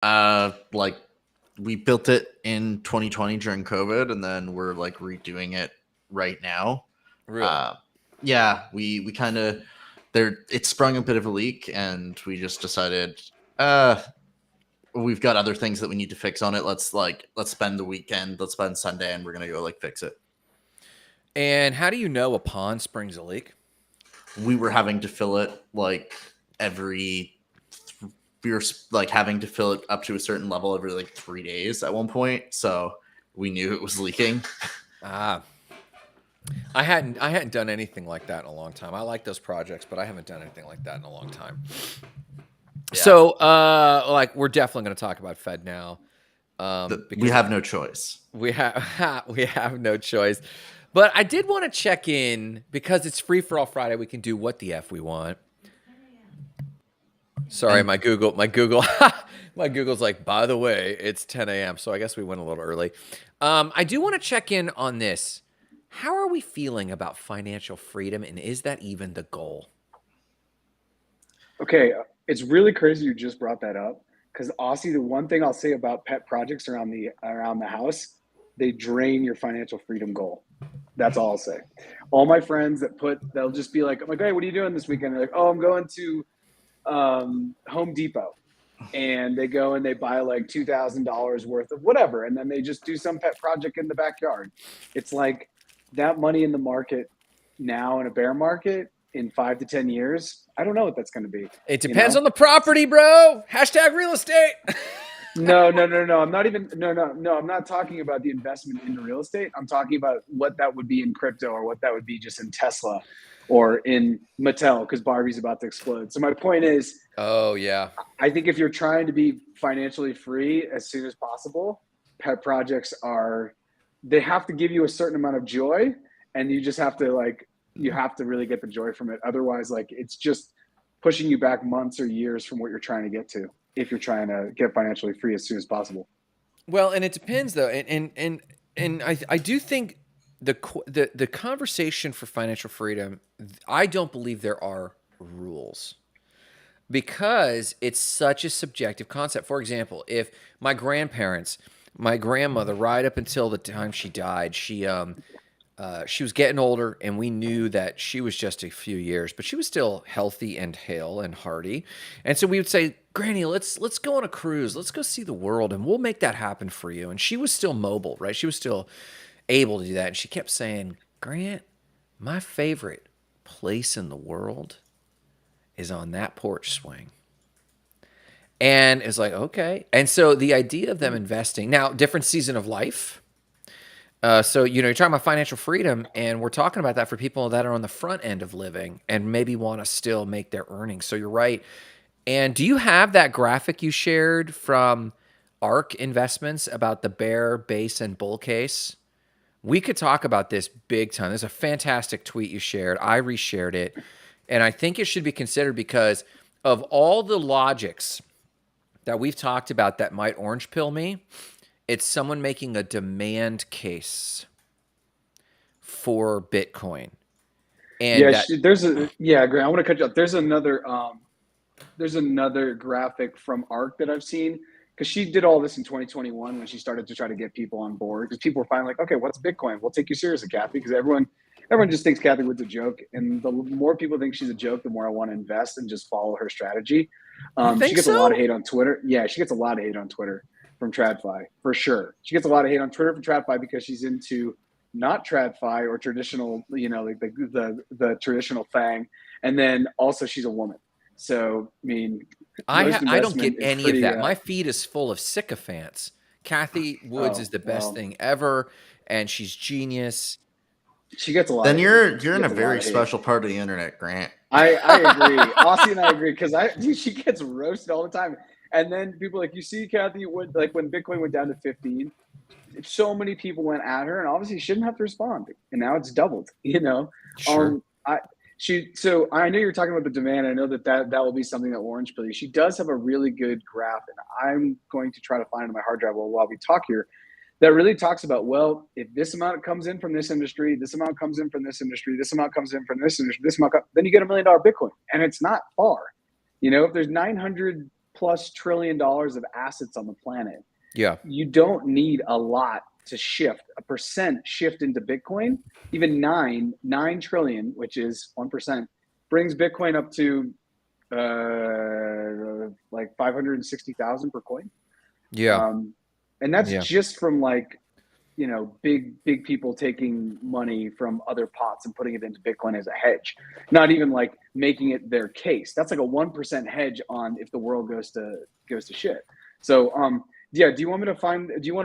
Like we built it in 2020 during COVID, and then we're like redoing it right now. Really? Uh, yeah, we kind of there. It sprung a bit of a leak, and we just decided, we've got other things that we need to fix on it. Let's spend the weekend. Let's spend Sunday, and we're gonna go like fix it. And how do you know a pond springs a leak? We were having to fill it like every we were like having to fill it up to a certain level every like 3 days at one point, so we knew it was leaking. Ah, I hadn't done anything like that in a long time. I like those projects, but I haven't done anything like that in a long time. Yeah, So, like, we're definitely going to talk about Fed now, we because have no choice. we have we have no choice. But I did want to check in because it's free for all Friday. We can do what the f we want. Sorry, And my Google's like, by the way, it's 10 a.m. So I guess we went a little early. I do want to check in on this. How are we feeling about financial freedom, and is that even the goal? Okay, it's really crazy you just brought that up because Aussie, the one thing I'll say about pet projects around the house, they drain your financial freedom goal. That's all I'll say. All my friends they'll just be like, I'm like, hey, what are you doing this weekend? They're like, oh, I'm going to Home Depot. And they go and they buy like $2,000 worth of whatever. And then they just do some pet project in the backyard. It's like that money in the market now in a bear market in 5 to 10 years. I don't know what that's going to be. It depends on the property, bro. Hashtag real estate. No. I'm not even, no. I'm not talking about the investment into real estate. I'm talking about what that would be in crypto or what that would be just in Tesla or in Mattel because Barbie's about to explode. So my point is, Oh, yeah. I think if you're trying to be financially free as soon as possible, pet projects they have to give you a certain amount of joy and you just have to you have to really get the joy from it. Otherwise, like it's just pushing you back months or years from what you're trying to get to if you're trying to get financially free as soon as possible. Well, and it depends though, and I do think the conversation for financial freedom. I don't believe there are rules because it's such a subjective concept. For example, if my grandmother, right up until the time she died, she was getting older, and we knew that she was just a few years, but she was still healthy and hale and hearty. And so we would say, Granny, let's go on a cruise. Let's go see the world, and we'll make that happen for you. And she was still mobile, right? She was still able to do that. And she kept saying, Grant, my favorite place in the world is on that porch swing. And it's like, okay. And so the idea of them investing now, different season of life. So, you're talking about financial freedom, and we're talking about that for people that are on the front end of living and maybe want to still make their earnings. So you're right. And do you have that graphic you shared from ARK Investments about the bear, base, and bull case? We could talk about this big time. There's a fantastic tweet you shared. I reshared it. And I think it should be considered because of all the logics that we've talked about that might orange pill me, it's someone making a demand case for Bitcoin. And Yeah, that, Grant, I want to cut you off. There's another graphic from ARC that I've seen because she did all this in 2021 when she started to try to get people on board because people were finally like, okay, what's Bitcoin? We'll take you seriously, Kathy, because everyone just thinks Kathy Wood's a joke, and the more people think she's a joke, the more I want to invest and just follow her strategy. you She think gets a lot so? of hate on Twitter. Yeah, she gets a lot of hate on Twitter from TradFi for sure. She gets a lot of hate on Twitter from TradFi because she's into not TradFi or traditional, like the traditional thing, and then also she's a woman. So I mean, most I don't get investment is any of pretty. that. My feed is full of sycophants. Kathy Woods Oh is the best well, thing ever, and she's genius. she gets a lot Then of hate. you're She in a gets a lot very of hate. special part of the internet, Grant. I agree. Aussie and I agree because she gets roasted all the time. And then people like you see Kathy Wood like when Bitcoin went down to 15, so many people went at her, and obviously she shouldn't have to respond. And now it's doubled. Sure. I so I know you're talking about the demand. I know that will be something that orange pill you. She does have a really good graph, and I'm going to try to find it in my hard drive while we talk here. That really talks about, well, if this amount comes in from this industry, this amount comes in from this industry, this amount comes in from this industry, then you get $1 million Bitcoin, and it's not far. If there's 900 plus trillion of assets on the planet. Yeah. You don't need a lot to shift. A percent shift into Bitcoin, even 9 trillion, which is 1%, brings Bitcoin up to like 560,000 per coin. Yeah. And that's Yeah. just from like, you know, big people taking money from other pots and putting it into Bitcoin as a hedge, not even like making it their case. That's like a 1% hedge on if the world goes to shit. So yeah, do you want to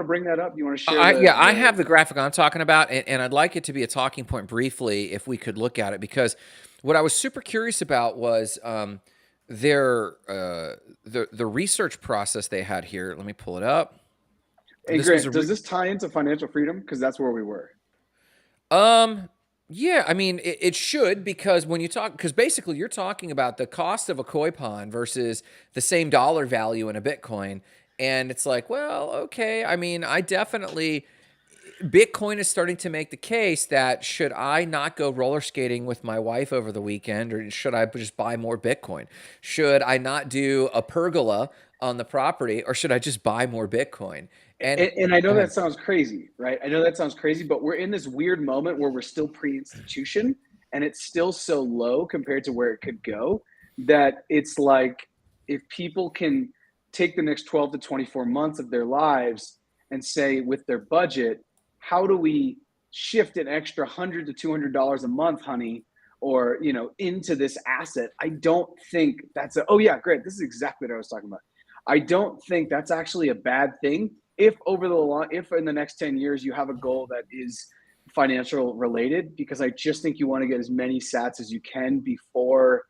bring that up? Do you want to share I have the graphic I'm talking about, and I'd like it to be a talking point briefly if we could look at it, because what I was super curious about was the research process they had here. Let me pull it up. Hey, Grant, does this tie into financial freedom? Because that's where we were. Yeah, I mean, it should, because when you talk, because basically you're talking about the cost of a koi pond versus the same dollar value in a Bitcoin. And it's like, well, okay. I mean, Bitcoin is starting to make the case that should I not go roller skating with my wife over the weekend, or should I just buy more Bitcoin? Should I not do a pergola on the property, or should I just buy more Bitcoin? And I know that sounds crazy, right? I know that sounds crazy, but we're in this weird moment where we're still pre-institution and it's still so low compared to where it could go that it's like, if people can take the next 12 to 24 months of their lives and say, with their budget, how do we shift an extra $100 to $200 a month, honey, or, you know, into this asset? I don't think that's oh yeah, great. This is exactly what I was talking about. I don't think that's actually a bad thing if in the next 10 years you have a goal that is financial related, because I just think you want to get as many sats as you can before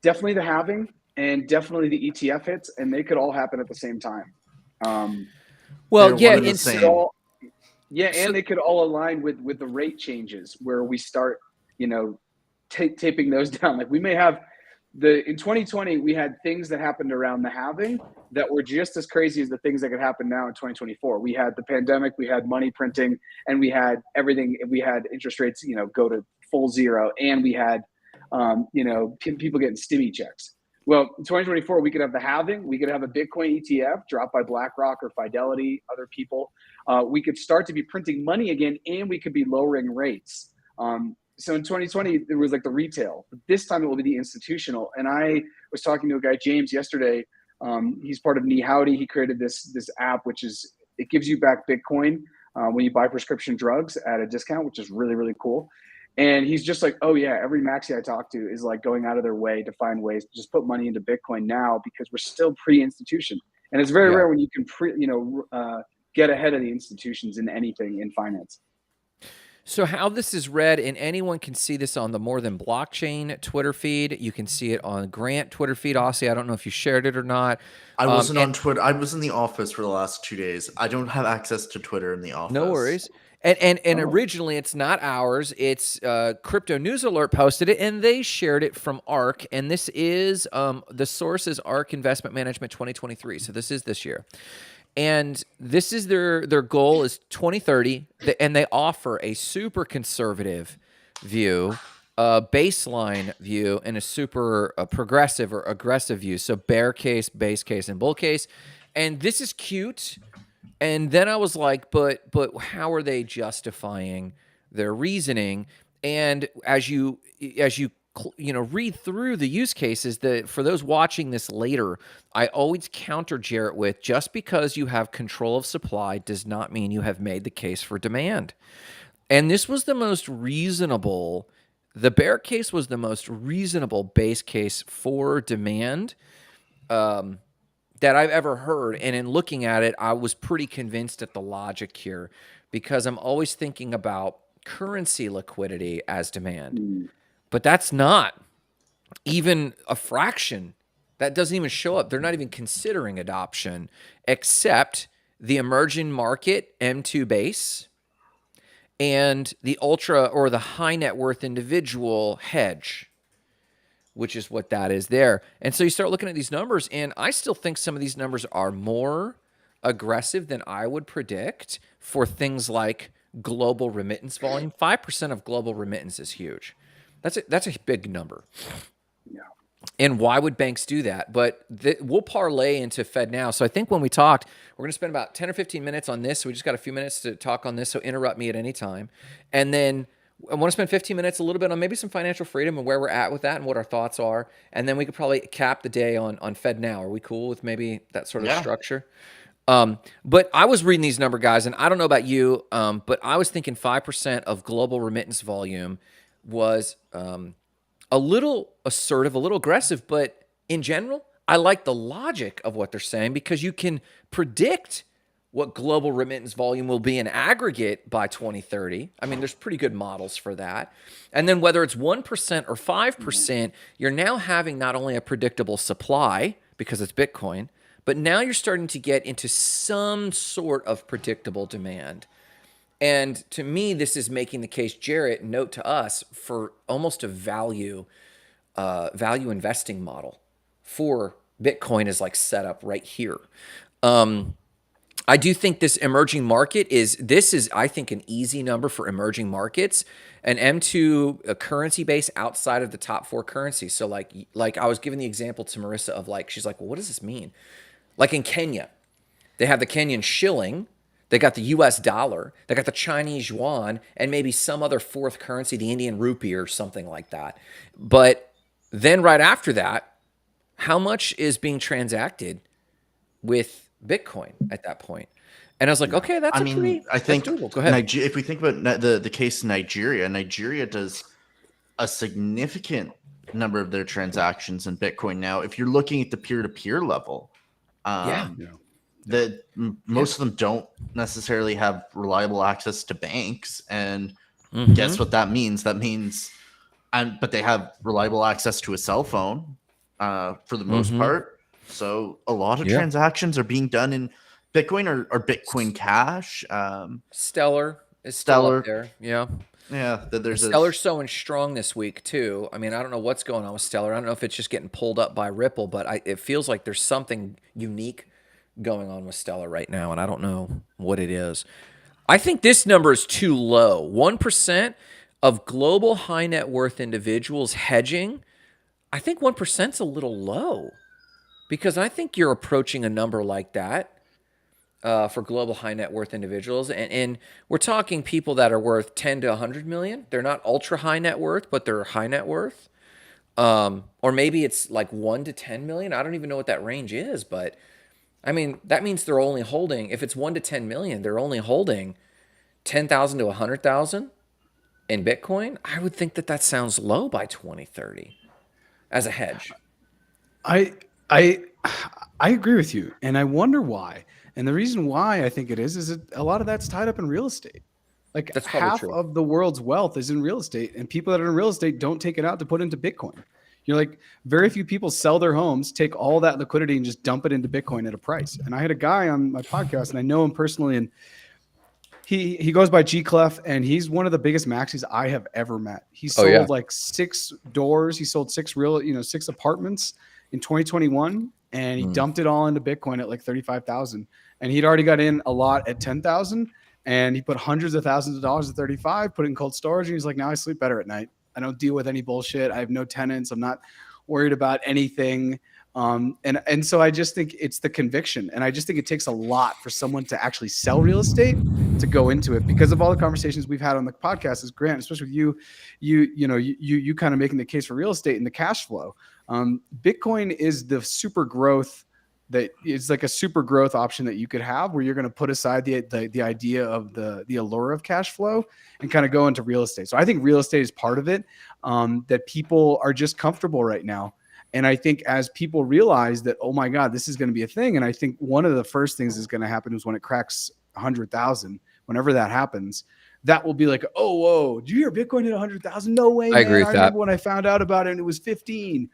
definitely the halving and definitely the ETF hits, and they could all happen at the same time. Well, yeah, and they could all align with the rate changes where we start, you know, taping those down. Like we may have in 2020, we had things that happened around the halving that were just as crazy as the things that could happen now in 2024. We had the pandemic, we had money printing, and we had everything. We had interest rates, you know, go to full zero, and we had, you know, people getting stimmy checks. Well, in 2024, we could have the halving. We could have a Bitcoin ETF dropped by BlackRock or Fidelity, other people. We could start to be printing money again, and we could be lowering rates. So in 2020, there was like the retail. This time it will be the institutional. And I was talking to a guy, James, yesterday. He's part of Knee Howdy. He created this app, which it gives you back Bitcoin when you buy prescription drugs at a discount, which is really, really cool. And he's just like, oh yeah, every maxi I talk to is like going out of their way to find ways to just put money into Bitcoin now, because we're still pre-institution. And it's very rare when you can get ahead of the institutions in anything in finance. So how this is read, and anyone can see this on the More Than Blockchain Twitter feed. You can see it on Grant Twitter feed. Aussie, I don't know if you shared it or not. I wasn't on Twitter. I was in the office for the last 2 days. I don't have access to Twitter in the office. No worries. And originally, it's not ours. It's Crypto News Alert posted it, and they shared it from ARK. And this is the source is ARK Investment Management 2023. So this is this year. And this is their goal is 2030, and they offer a super conservative view, a baseline view, and a super progressive or aggressive view. So bear case, base case, and bull case. And this is cute. And then I was like, but how are they justifying their reasoning? And as you read through the use cases, that for those watching this later, I always counter Jarrett with, just because you have control of supply does not mean you have made the case for demand. And this was the most reasonable, the bear case was the most reasonable base case for demand that I've ever heard. And in looking at it, I was pretty convinced at the logic here, because I'm always thinking about currency liquidity as demand. But that's not even a fraction. That doesn't even show up. They're not even considering adoption, except the emerging market M2 base and the ultra or the high net worth individual hedge, which is what that is there. And so you start looking at these numbers, and I still think some of these numbers are more aggressive than I would predict for things like global remittance volume. 5% of global remittance is huge. That's a big number. Yeah. And why would banks do that? But we'll parlay into Fed now. So I think when we talked, we're going to spend about 10 or 15 minutes on this. So we just got a few minutes to talk on this. So interrupt me at any time. And then I want to spend 15 minutes a little bit on maybe some financial freedom and where we're at with that and what our thoughts are. And then we could probably cap the day on Fed now. Are we cool with maybe that sort of structure? But I was reading these number, guys, and I don't know about you, but I was thinking 5% of global remittance volume was a little assertive, a little aggressive, but in general, I like the logic of what they're saying because you can predict what global remittance volume will be in aggregate by 2030. I mean, there's pretty good models for that. And then whether it's 1% or 5%, you're now having not only a predictable supply because it's Bitcoin, but now you're starting to get into some sort of predictable demand. And to me, this is making the case, Jarrett, note to us, for almost a value investing model for Bitcoin is like set up right here. I do think this emerging market is, I think, an easy number for emerging markets. An M2 a currency base outside of the top 4 currencies. So like I was giving the example to Marissa of she's like, well, what does this mean? Like in Kenya, they have the Kenyan shilling, they got the US dollar, they got the Chinese yuan, and maybe some other fourth currency, the Indian rupee or something like that. But then right after that, how much is being transacted with Bitcoin at that point? And I was like, okay, that's I think doable. Go ahead. If we think about the case in Nigeria does a significant number of their transactions in Bitcoin now. If you're looking at the peer-to-peer level, most of them don't necessarily have reliable access to banks, and guess what that means? That means, but they have reliable access to a cell phone for the most part. So a lot of transactions are being done in Bitcoin or Bitcoin Cash. Stellar is still up there. Yeah. Yeah, there's Stellar's showing strong this week too. I mean, I don't know what's going on with Stellar. I don't know if it's just getting pulled up by Ripple, but it feels like there's something unique going on with Stellar right now, and I don't know what it is. I think this number is too low. 1% of global high net worth individuals hedging, I think 1% is a little low because I think you're approaching a number like that for global high net worth individuals. And we're talking people that are worth 10 to 100 million. They're not ultra high net worth, but they're high net worth. Or maybe it's like 1 to 10 million. I don't even know what that range is, but I mean, that means they're only holding, if it's 1 to 10 million, they're only holding 10,000 to 100,000 in Bitcoin. I would think that sounds low by 2030 as a hedge. I agree with you, and I wonder why. And the reason why I think it is that a lot of that's tied up in real estate. Like that's half true. of the world's wealth is in real estate, and people that are in real estate don't take it out to put into Bitcoin. You're like, very few people sell their homes, take all that liquidity and just dump it into Bitcoin at a price. And I had a guy on my podcast, and I know him personally, and he goes by G Clef, and he's one of the biggest maxis I have ever met. He sold like 6 doors. He sold 6 apartments in 2021, and he dumped it all into Bitcoin at like 35,000. And he'd already got in a lot at 10,000, and he put hundreds of thousands of dollars at 35, put it in cold storage. And he's like, now I sleep better at night. I don't deal with any bullshit. I have no tenants. I'm not worried about anything. And so I just think it's the conviction. And I just think it takes a lot for someone to actually sell real estate to go into it, because of all the conversations we've had on the podcast. As Grant, especially with you kind of making the case for real estate and the cash flow. Bitcoin is the super growth that it's like a super growth option that you could have, where you're going to put aside the idea of the allure of cash flow and kind of go into real estate. So I think real estate is part of it, that people are just comfortable right now. And I think as people realize that, oh my God, this is going to be a thing. And I think one of the first things is going to happen is when it cracks 100,000, whenever that happens, that will be like, oh, whoa, did you hear Bitcoin hit 100,000? No way, man. I agree with that. Remember when I found out about it and it was 15,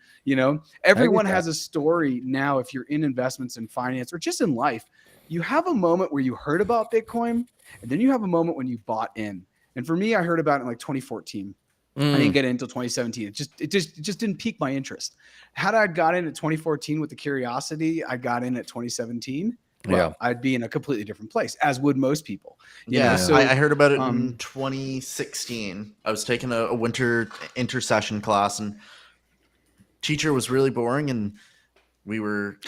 everyone has a story now. If you're in investments and finance or just in life, you have a moment where you heard about Bitcoin, and then you have a moment when you bought in. And for me, I heard about it in like 2014. I didn't get it until 2017. It just didn't pique my interest. Had I got in at 2014 with the curiosity, I got in at 2017. Well, I'd be in a completely different place, as would most people. So I heard about it in 2016. I was taking a winter intersession class, and teacher was really boring, and we were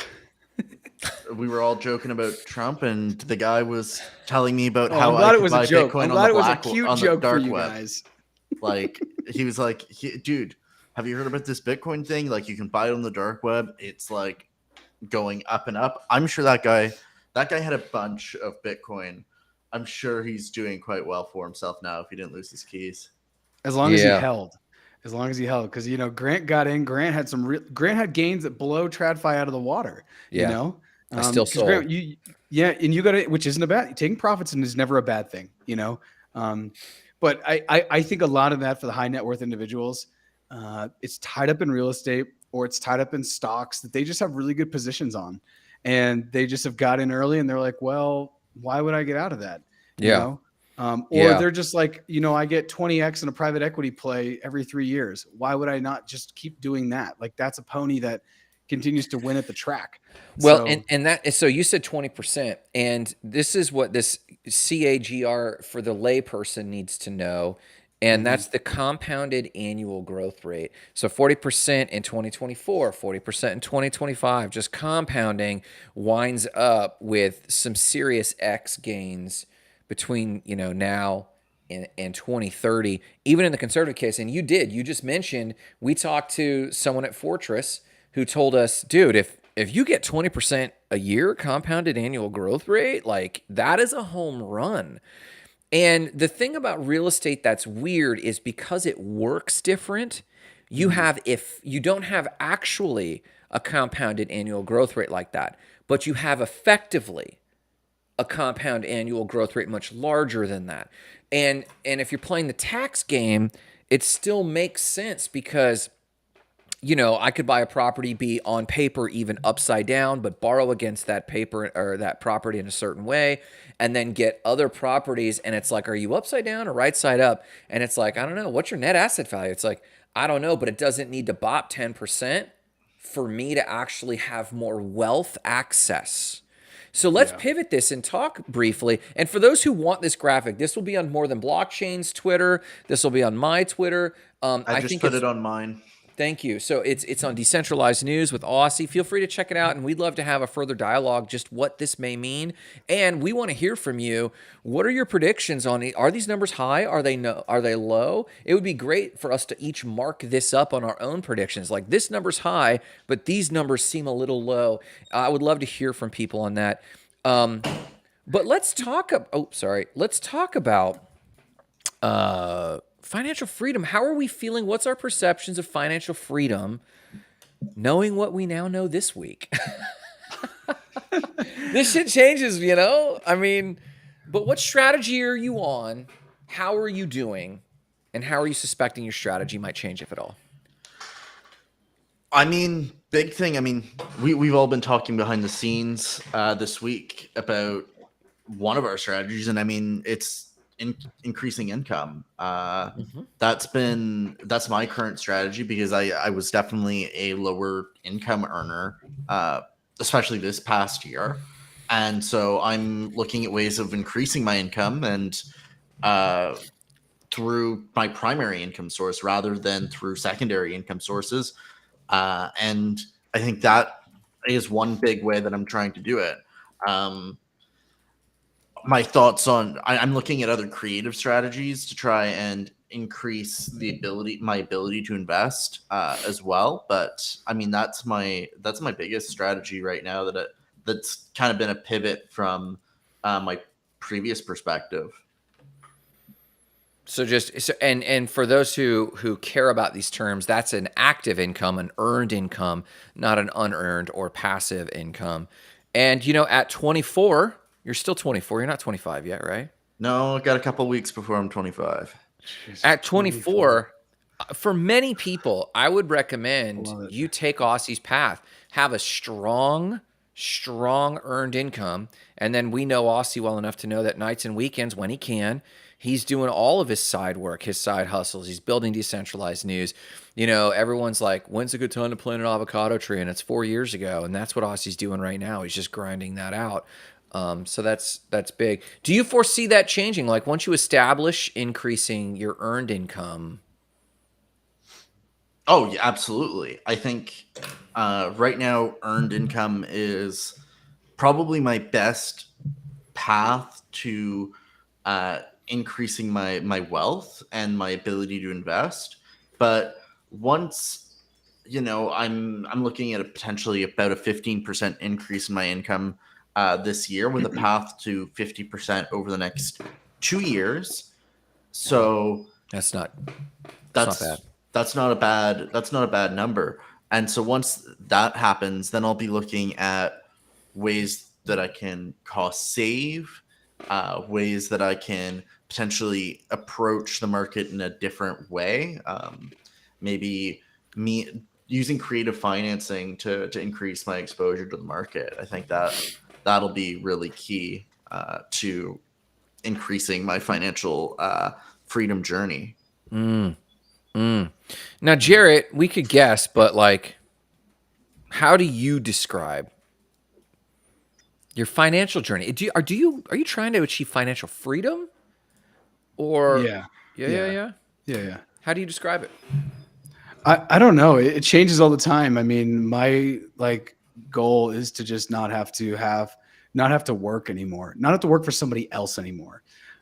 all joking about Trump, and the guy was telling me about Oh, how I'm I glad it could was a buy joke. Bitcoin I'm on the glad it was a cute on the joke for dark you web. guys. Like, he was like, dude, have you heard about this Bitcoin thing? Like, you can buy it on the dark web. It's like going up and up. I'm sure that guy had a bunch of Bitcoin. I'm sure he's doing quite well for himself now if he didn't lose his keys. As long as he Yeah. held. As long as he held. Because, you know, Grant got in. Grant had gains that blow TradFi out of the water. Yeah. You know? I still 'cause sold. Grant, and you got to, which isn't a bad, taking profits and is never a bad thing, you know? But I think a lot of that for the high net worth individuals, it's tied up in real estate or it's tied up in stocks that they just have really good positions on. And they just have got in early and they're like, well, why would I get out of that? You Yeah. know? Or Yeah. they're just like, you know, I get 20x in a private equity play every 3 years. Why would I not just keep doing that? Like, that's a pony that continues to win at the track. Well, So, and that is, so you said 20%, and this is what this CAGR for the layperson needs to know. And that's the compounded annual growth rate. So 40% in 2024, 40% in 2025, just compounding winds up with some serious X gains between, you know, now and 2030, even in the conservative case. And you just mentioned, we talked to someone at Fortress who told us, dude, if you get 20% a year compounded annual growth rate, like, that is a home run. And the thing about real estate that's weird is because it works different, you have, if you don't have actually a compounded annual growth rate like that, but you have effectively a compound annual growth rate much larger than that. And if you're playing the tax game, it still makes sense because, you know, I could buy a property, be on paper even upside down, but borrow against that paper or that property in a certain way, and then get other properties. And it's like, are you upside down or right side up? And it's like, I don't know. What's your net asset value? It's like, I don't know, but it doesn't need to bop 10% for me to actually have more wealth access. So let's pivot this and talk briefly. And for those who want this graphic, this will be on More Than Blockchain's Twitter. This will be on my Twitter. I just put it on mine. Thank you. So it's on Decentralized News with Aussie. Feel free to check it out, and we'd love to have a further dialogue, just what this may mean. And we want to hear from you. What are your predictions on it? Are these numbers high? Are they low? It would be great for us to each mark this up on our own predictions. Like, this number's high, but these numbers seem a little low. I would love to hear from people on that. But let's talk. Let's talk about financial freedom. How are we feeling? What's our perceptions of financial freedom, knowing what we now know this week? This shit changes, you know? I mean, but what strategy are you on? How are you doing? And how are you suspecting your strategy might change, if at all? I mean, big thing. I mean, we've all been talking behind the scenes this week about one of our strategies, and I mean, it's increasing income. That's my current strategy, because I was definitely a lower income earner, especially this past year, and so I'm looking at ways of increasing my income and through my primary income source rather than through secondary income sources. And I think that is one big way that I'm trying to do it. My thoughts on, I'm looking at other creative strategies to try and increase my ability to invest as well. But I mean, that's my biggest strategy right now, that's kind of been a pivot from my previous perspective. So and for those who care about these terms, that's an active income, an earned income, not an unearned or passive income. And, you know, at 24, you're still 24. You're not 25 yet, right? No, I got a couple weeks before I'm 25. At 24, for many people, I would recommend you take Aussie's path. Have a strong earned income. And then we know Aussie well enough to know that nights and weekends, when he can, he's doing all of his side work, his side hustles. He's building Decentralized News. You know, everyone's like, when's a good time to plant an avocado tree? And it's 4 years ago. And that's what Aussie's doing right now. He's just grinding that out. So that's big. Do you foresee that changing? Like, once you establish increasing your earned income? Oh, yeah, absolutely. I think right now earned income is probably my best path to increasing my wealth and my ability to invest. But once I'm looking at a potentially about a 15% increase in my income this year, with a path to 50% over the next 2 years. So That's not bad. that's not a bad number. And so once that happens, then I'll be looking at ways that I can cost save, ways that I can potentially approach the market in a different way. Maybe me using creative financing to increase my exposure to the market. I think that'll be really key to increasing my financial freedom journey. Now, Jarrett, we could guess, but like, how do you describe your financial journey? Are you trying to achieve financial freedom? Or Yeah. yeah. Yeah. How do you describe it? I don't know. It changes all the time. I mean, my like goal is to just not have to work anymore, not have to work for somebody else anymore.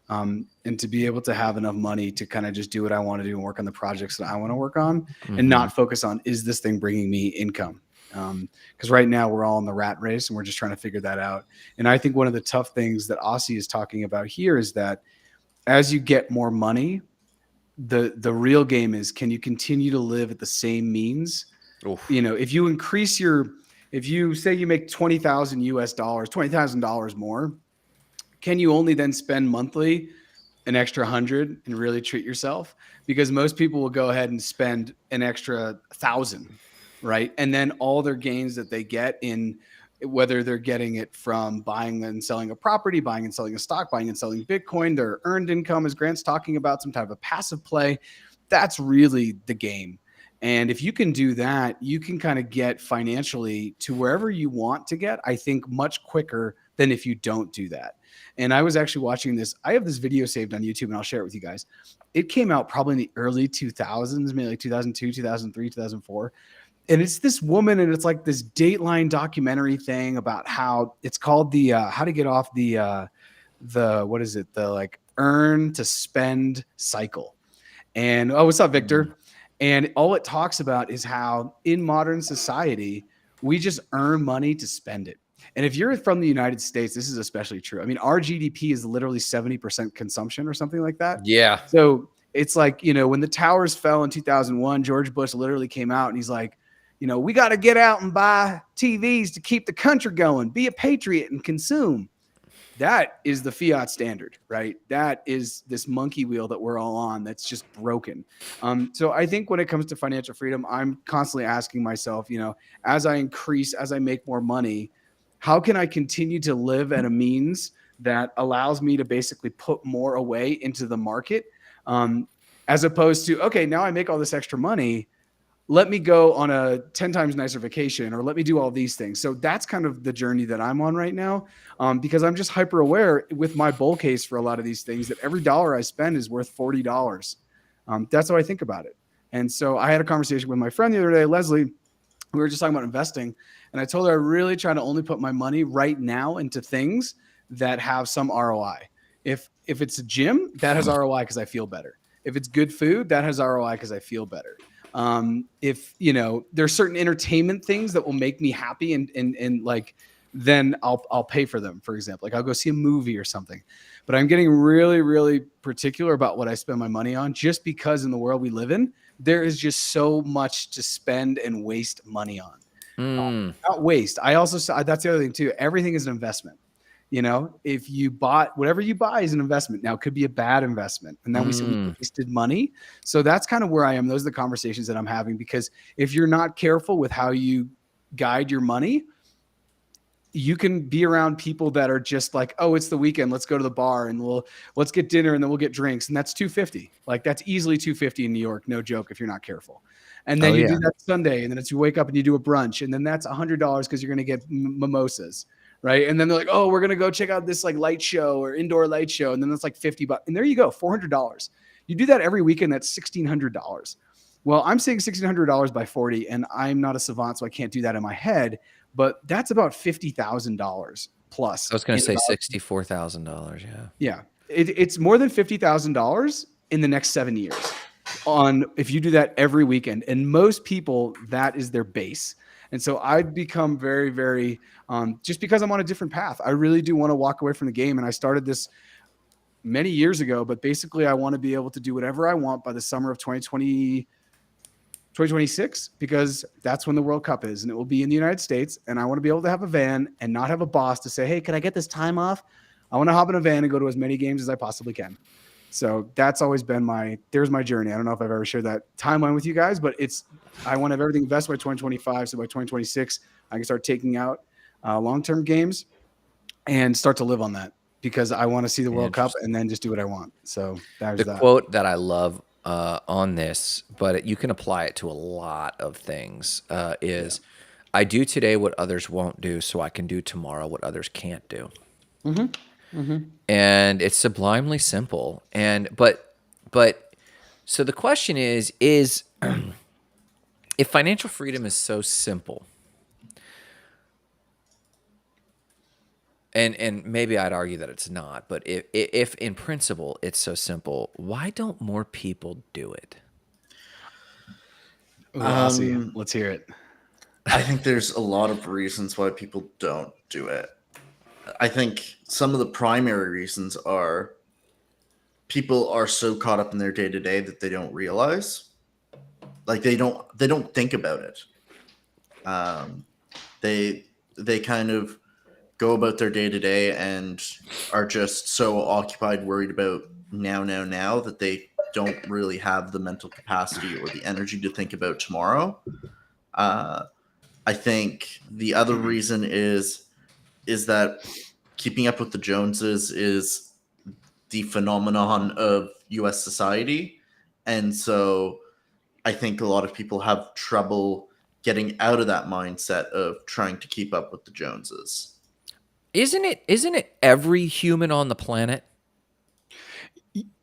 And to be able to have enough money to kind of just do what I want to do and work on the projects that I want to work on, and not focus on, is this thing bringing me income? Because right now we're all in the rat race and we're just trying to figure that out. And I think one of the tough things that Aussie is talking about here is that as you get more money, the real game is, can you continue to live at the same means? Oof. If you say you make $20,000 more, can you only then spend monthly an extra 100 and really treat yourself? Because most people will go ahead and spend an extra 1,000, right? And then all their gains that they get, in whether they're getting it from buying and selling a property, buying and selling a stock, buying and selling Bitcoin, their earned income, as Grant's talking about, some type of passive play, that's really the game. And if you can do that, you can kind of get financially to wherever you want to get, I think, much quicker than if you don't do that. And I was actually watching this. I have this video saved on YouTube and I'll share it with you guys. It came out probably in the early 2000s, maybe like 2002, 2003, 2004. And it's this woman, and it's like this Dateline documentary thing about how it's called the how to get off the what is it? The like earn to spend cycle. And what's up, Victor? And all it talks about is how in modern society, we just earn money to spend it. And if you're from the United States, this is especially true. I mean, our GDP is literally 70% consumption or something like that. Yeah. So it's like, when the towers fell in 2001, George Bush literally came out and he's like, we got to get out and buy TVs to keep the country going, be a patriot and consume. That is the fiat standard, right? That is this monkey wheel that we're all on that's just broken. So I think when it comes to financial freedom, I'm constantly asking myself, as I make more money, how can I continue to live at a means that allows me to basically put more away into the market, as opposed to, okay, now I make all this extra money, let me go on a 10 times nicer vacation, or let me do all these things. So that's kind of the journey that I'm on right now, because I'm just hyper aware with my bull case for a lot of these things that every dollar I spend is worth $40. That's how I think about it. And so I had a conversation with my friend the other day, Leslie. We were just talking about investing, and I told her I really try to only put my money right now into things that have some ROI. If it's a gym, that has ROI because I feel better. If it's good food, that has ROI because I feel better. If there's certain entertainment things that will make me happy and like, then I'll pay for them. For example, like I'll go see a movie or something. But I'm getting really, really particular about what I spend my money on, just because in the world we live in, there is just so much to spend and waste money on. Not waste. That's the other thing too. Everything is an investment. If you bought whatever you buy is an investment. Now it could be a bad investment, and then we say we wasted money. So that's kind of where I am. Those are the conversations that I'm having, because if you're not careful with how you guide your money, you can be around people that are just like, oh, it's the weekend, let's go to the bar and let's get dinner and then we'll get drinks, and that's $250. Like that's easily $250 in New York, no joke, if you're not careful. And then do that Sunday, and then you wake up and you do a brunch, and then that's $100 because you're going to get mimosas. Right. And then they're like, oh, we're going to go check out this like light show or indoor light show. And then that's like $50. And there you go, $400. You do that every weekend, that's $1,600. Well, I'm saying $1,600 by 40, and I'm not a savant, so I can't do that in my head. But that's about $50,000 plus. I was going to say about- $64,000. Yeah. Yeah, it's more than $50,000 in the next 7 years. On if you do that every weekend, and most people that is their base. And so I've become very, very just because I'm on a different path. I really do want to walk away from the game, and I started this many years ago. But basically, I want to be able to do whatever I want by the summer of 2026, because that's when the World Cup is, and it will be in the United States. And I want to be able to have a van and not have a boss to say, hey, can I get this time off? I want to hop in a van and go to as many games as I possibly can. So that's always been there's my journey. I don't know if I've ever shared that timeline with you guys, but I want to have everything invested by 2025. So by 2026, I can start taking out long-term games and start to live on that, because I want to see the World Cup and then just do what I want. So there's The quote that I love on this, but you can apply it to a lot of things, is I do today what others won't do, so I can do tomorrow what others can't do. And it's sublimely simple. But so the question is if financial freedom is so simple, and maybe I'd argue that it's not, but if in principle it's so simple, why don't more people do it? Let's hear it. I think there's a lot of reasons why people don't do it. I think some of the primary reasons are people are so caught up in their day to day that they don't realize, like they don't think about it. They kind of go about their day to day and are just so occupied, worried about now that they don't really have the mental capacity or the energy to think about tomorrow. I think the other reason is that keeping up with the Joneses is the phenomenon of US society. And so I think a lot of people have trouble getting out of that mindset of trying to keep up with the Joneses. Isn't it every human on the planet?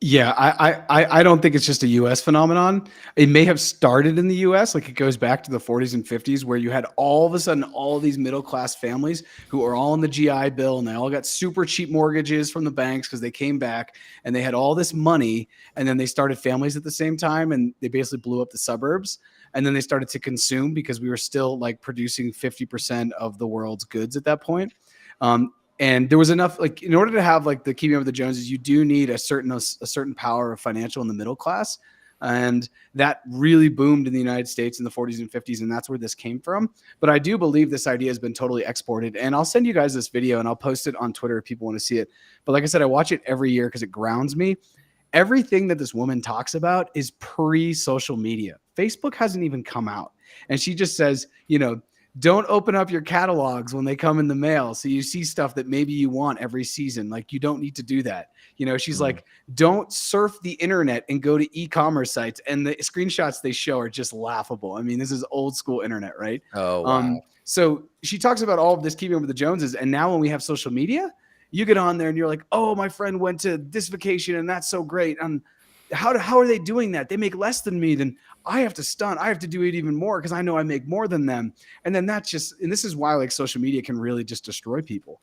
Yeah, I don't think it's just a U.S. phenomenon. It may have started in the U.S. Like it goes back to the 40s and 50s, where you had all of a sudden all these middle class families who are all on the GI Bill, and they all got super cheap mortgages from the banks because they came back and they had all this money, and then they started families at the same time, and they basically blew up the suburbs. And then they started to consume because we were still like producing 50% of the world's goods at that point. And there was enough, like, in order to have like the keeping up with the Joneses, you do need a certain power of financial in the middle class. And that really boomed in the United States in the 40s and 50s. And that's where this came from. But I do believe this idea has been totally exported. And I'll send you guys this video and I'll post it on Twitter if people want to see it. But like I said, I watch it every year because it grounds me. Everything that this woman talks about is pre-social media. Facebook hasn't even come out. And she just says, don't open up your catalogs when they come in the mail. So you see stuff that maybe you want every season. Like, you don't need to do that. She's like, don't surf the internet and go to e-commerce sites. And the screenshots they show are just laughable. I mean, this is old school internet, right? Oh, wow. So she talks about all of this keeping up with the Joneses. And now when we have social media, you get on there and you're like, oh, my friend went to this vacation and that's so great. And how are they doing that? They make less than me. Then I have to stunt. I have to do it even more because I know I make more than them. And then and this is why like social media can really just destroy people.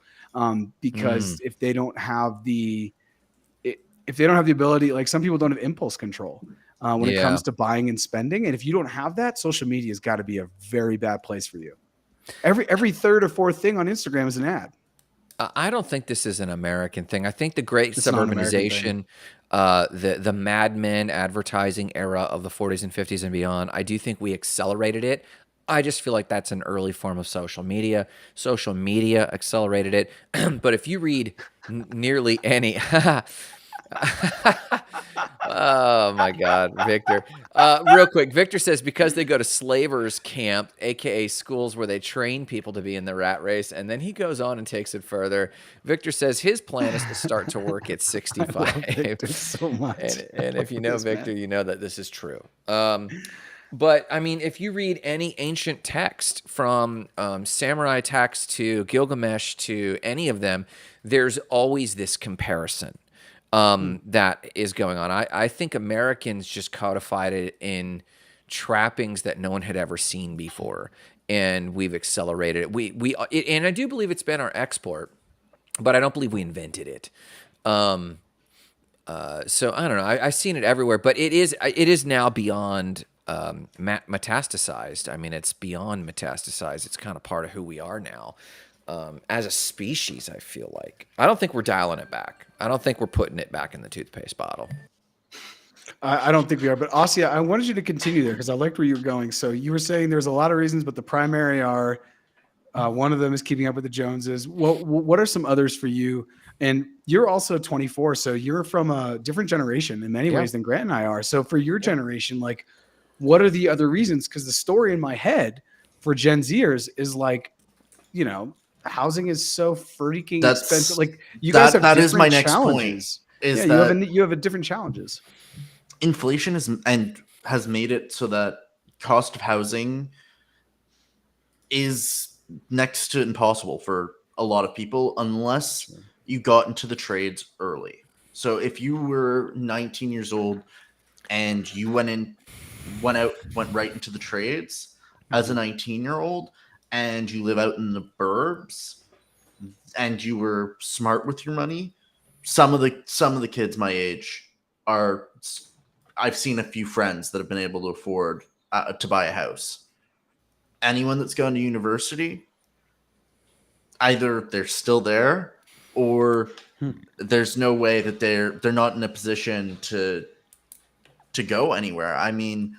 Because if they don't have the ability, like some people don't have impulse control when it comes to buying and spending. And if you don't have that, social media has got to be a very bad place for you. Every third or fourth thing on Instagram is an ad. I don't think this is an American thing. I think the great suburbanization, the Mad Men advertising era of the 40s and 50s and beyond, I do think we accelerated it. I just feel like that's an early form of social media. Social media accelerated it. But if you read nearly any... Oh my God, Victor. Real quick, Victor says because they go to slavers camp, aka schools where they train people to be in the rat race, and then he goes on and takes it further. Victor says his plan is to start to work at 65. I love Victor so much. And if you know Victor, you know that this is true. But I mean, if you read any ancient text from samurai texts to Gilgamesh to any of them, there's always this comparison. That is going on. I think Americans just codified it in trappings that no one had ever seen before, and we've accelerated it. And I do believe it's been our export, but I don't believe we invented it. So I don't know. I've seen it everywhere, but it is now beyond metastasized. I mean, it's beyond metastasized. It's kind of part of who we are now as a species. I feel like I don't think we're dialing it back. I don't think we're putting it back in the toothpaste bottle. I don't think we are, but Asia, I wanted you to continue there because I liked where you were going. So you were saying there's a lot of reasons, but the primary are one of them is keeping up with the Joneses. What are some others for you? And you're also 24, so you're from a different generation in many ways than Grant and I are. So for your generation, like, what are the other reasons? Because the story in my head for Gen Zers is like, you know, housing is so freaking expensive. Like, you guys have that is my next challenges. point. Is yeah, that you have a different challenges. inflation has made it so that cost of housing is next to impossible for a lot of people unless you got into the trades early. So if you were 19 years old and you went right into the trades as a 19-year-old and you live out in the burbs and you were smart with your money, some of the kids my age are. I've seen a few friends that have been able to afford to buy a house. Anyone that's gone to university, either they're still there or there's no way that they're not in a position to go anywhere. I mean,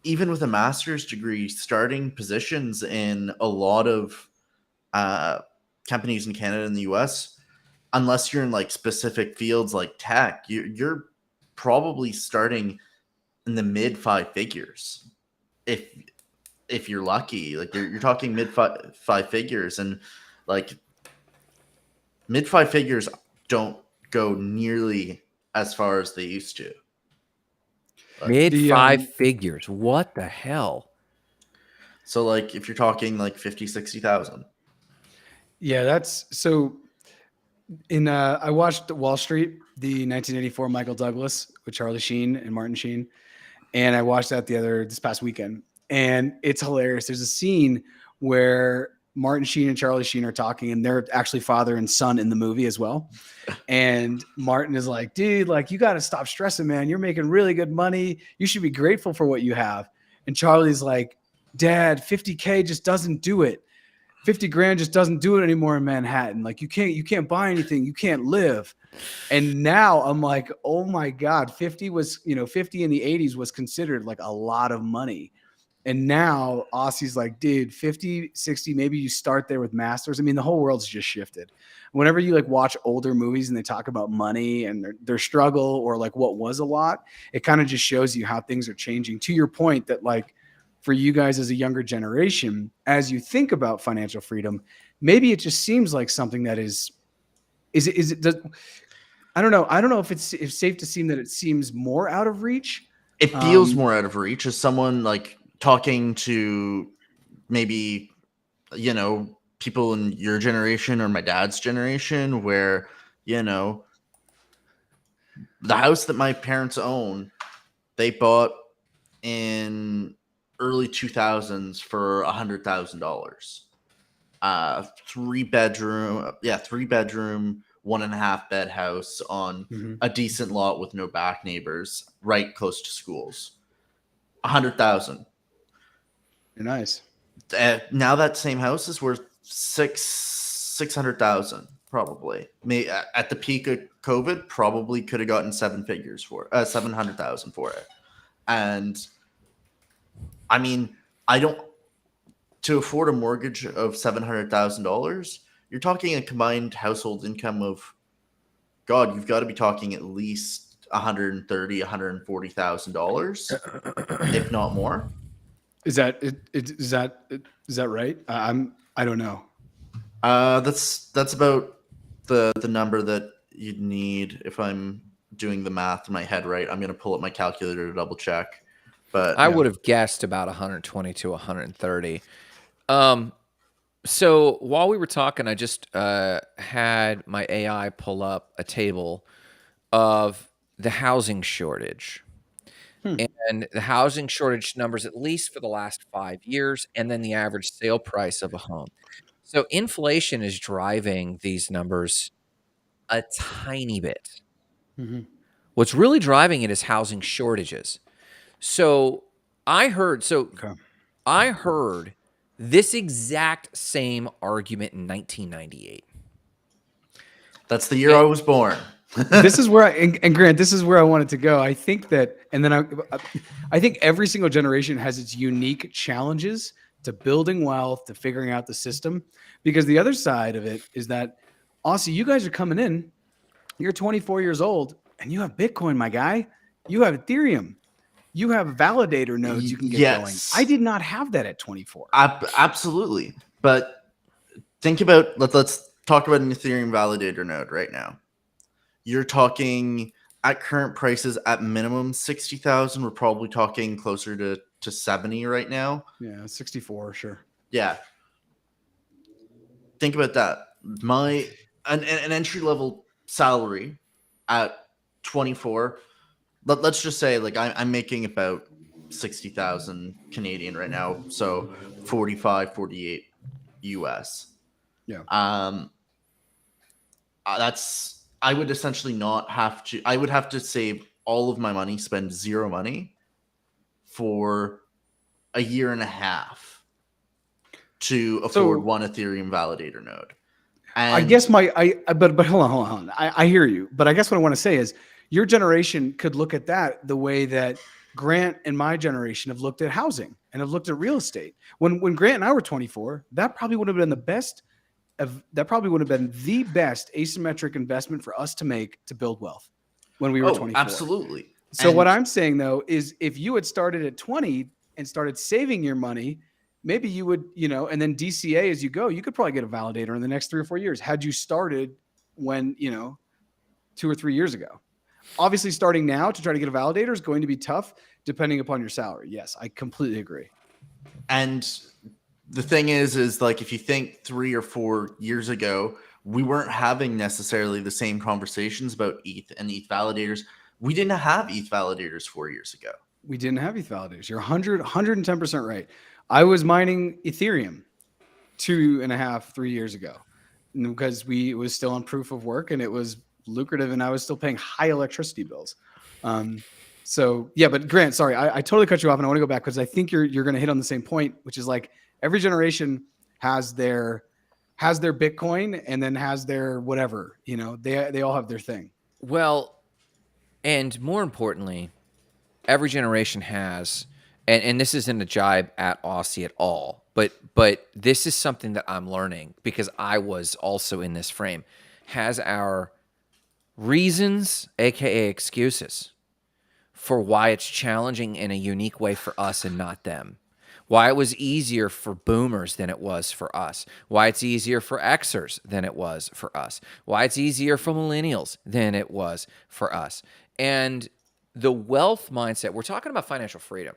even with a master's degree, starting positions in a lot of companies in Canada and the US, unless you're in like specific fields like tech, you're probably starting in the mid 5 figures if you're lucky. Like you're talking mid five figures, and like mid 5 figures don't go nearly as far as they used to. Mid 5 figures. What the hell? So like if you're talking like 50,000-60,000. Yeah, that's so. I watched Wall Street, the 1984 Michael Douglas with Charlie Sheen and Martin Sheen, and I watched that this past weekend, and it's hilarious. There's a scene where Martin Sheen and Charlie Sheen are talking, and they're actually father and son in the movie as well. And Martin is like, dude, like, you got to stop stressing, man. You're making really good money. You should be grateful for what you have. And Charlie's like, Dad, 50K just doesn't do it. 50 grand just doesn't do it anymore in Manhattan. Like, you can't buy anything. You can't live. And now I'm like, oh my God, 50 in the 80s was considered like a lot of money. And now Aussie's like, dude, 50, 60, maybe you start there with masters. I mean, the whole world's just shifted. Whenever you like watch older movies and they talk about money and their struggle or like what was a lot, it kind of just shows you how things are changing. To your point that like for you guys as a younger generation, as you think about financial freedom, maybe it just seems like something that I don't know. I don't know if it's safe to seem that it seems more out of reach. It feels more out of reach as someone like talking to maybe, people in your generation or my dad's generation where, the house that my parents own, they bought in early 2000s for $100,000. 3-bedroom, 1.5 bed house on a decent lot with no back neighbors, right close to schools. 100,000. You're nice. Now that same house is worth 600,000 probably. At the peak of COVID, probably could have gotten 700,000 for it. And I mean, to afford a mortgage of $700,000, you're talking a combined household income of, God, you've got to be talking at least $140,000, if not more. Is that right? I don't know. That's about the number that you'd need if I'm doing the math in my head right. I'm gonna pull up my calculator to double check. But I would have guessed about 120 to 130. So while we were talking, I just had my AI pull up a table of the housing shortage. and the housing shortage numbers, at least for the last 5 years, and then the average sale price of a home. So inflation is driving these numbers a tiny bit. Mhm. What's really driving it is housing shortages. So Okay. I heard this exact same argument in 1998. That's the year I was born. This is where and Grant, this is where I wanted to go. I think that, and then I think every single generation has its unique challenges to building wealth, to figuring out the system. Because the other side of it is that, Aussie, you guys are coming in. You're 24 years old, and you have Bitcoin, my guy. You have Ethereum. You have validator nodes you can get going. I did not have that at 24. Absolutely. But think about let's talk about an Ethereum validator node right now. You're talking at current prices at minimum 60,000. We're probably talking closer to 70 right now. Yeah, 64, sure. Yeah. Think about that. An entry level salary at 24. Let's just say like I'm making about 60,000 Canadian right now, so 45, 48 US. Yeah. That's I would essentially not have to. I would have to save all of my money, spend zero money for a year and a half to afford one Ethereum validator node. And I guess but hold on. I hear you, but I guess what I want to say is your generation could look at that the way that Grant and my generation have looked at housing and have looked at real estate. When Grant and I were 24, that probably would have been the best asymmetric investment for us to make to build wealth when we were 24. Absolutely. So what I'm saying though is if you had started at 20 and started saving your money, maybe you would, and then DCA as you go, you could probably get a validator in the next 3 or 4 years had you started when, 2 or 3 years ago. Obviously, starting now to try to get a validator is going to be tough depending upon your salary. Yes, I completely agree. And the thing is like if you think 3 or 4 years ago, we weren't having necessarily the same conversations about ETH and ETH validators. We didn't have ETH validators 4 years ago. We didn't have ETH validators. You're 110% right. I was mining Ethereum 2.5, 3 years ago because it was still on proof of work and it was lucrative and I was still paying high electricity bills. So yeah, but Grant, sorry, I totally cut you off and I want to go back because I think you're going to hit on the same point, which is like every generation has their Bitcoin and then has their whatever, they all have their thing. Well, and more importantly, every generation has, and this isn't a jibe at Aussie at all, but this is something that I'm learning because I was also in this frame, has our reasons, aka excuses, for why it's challenging in a unique way for us and not them. Why it was easier for boomers than it was for us. Why it's easier for Xers than it was for us. Why it's easier for millennials than it was for us. And the wealth mindset, we're talking about financial freedom.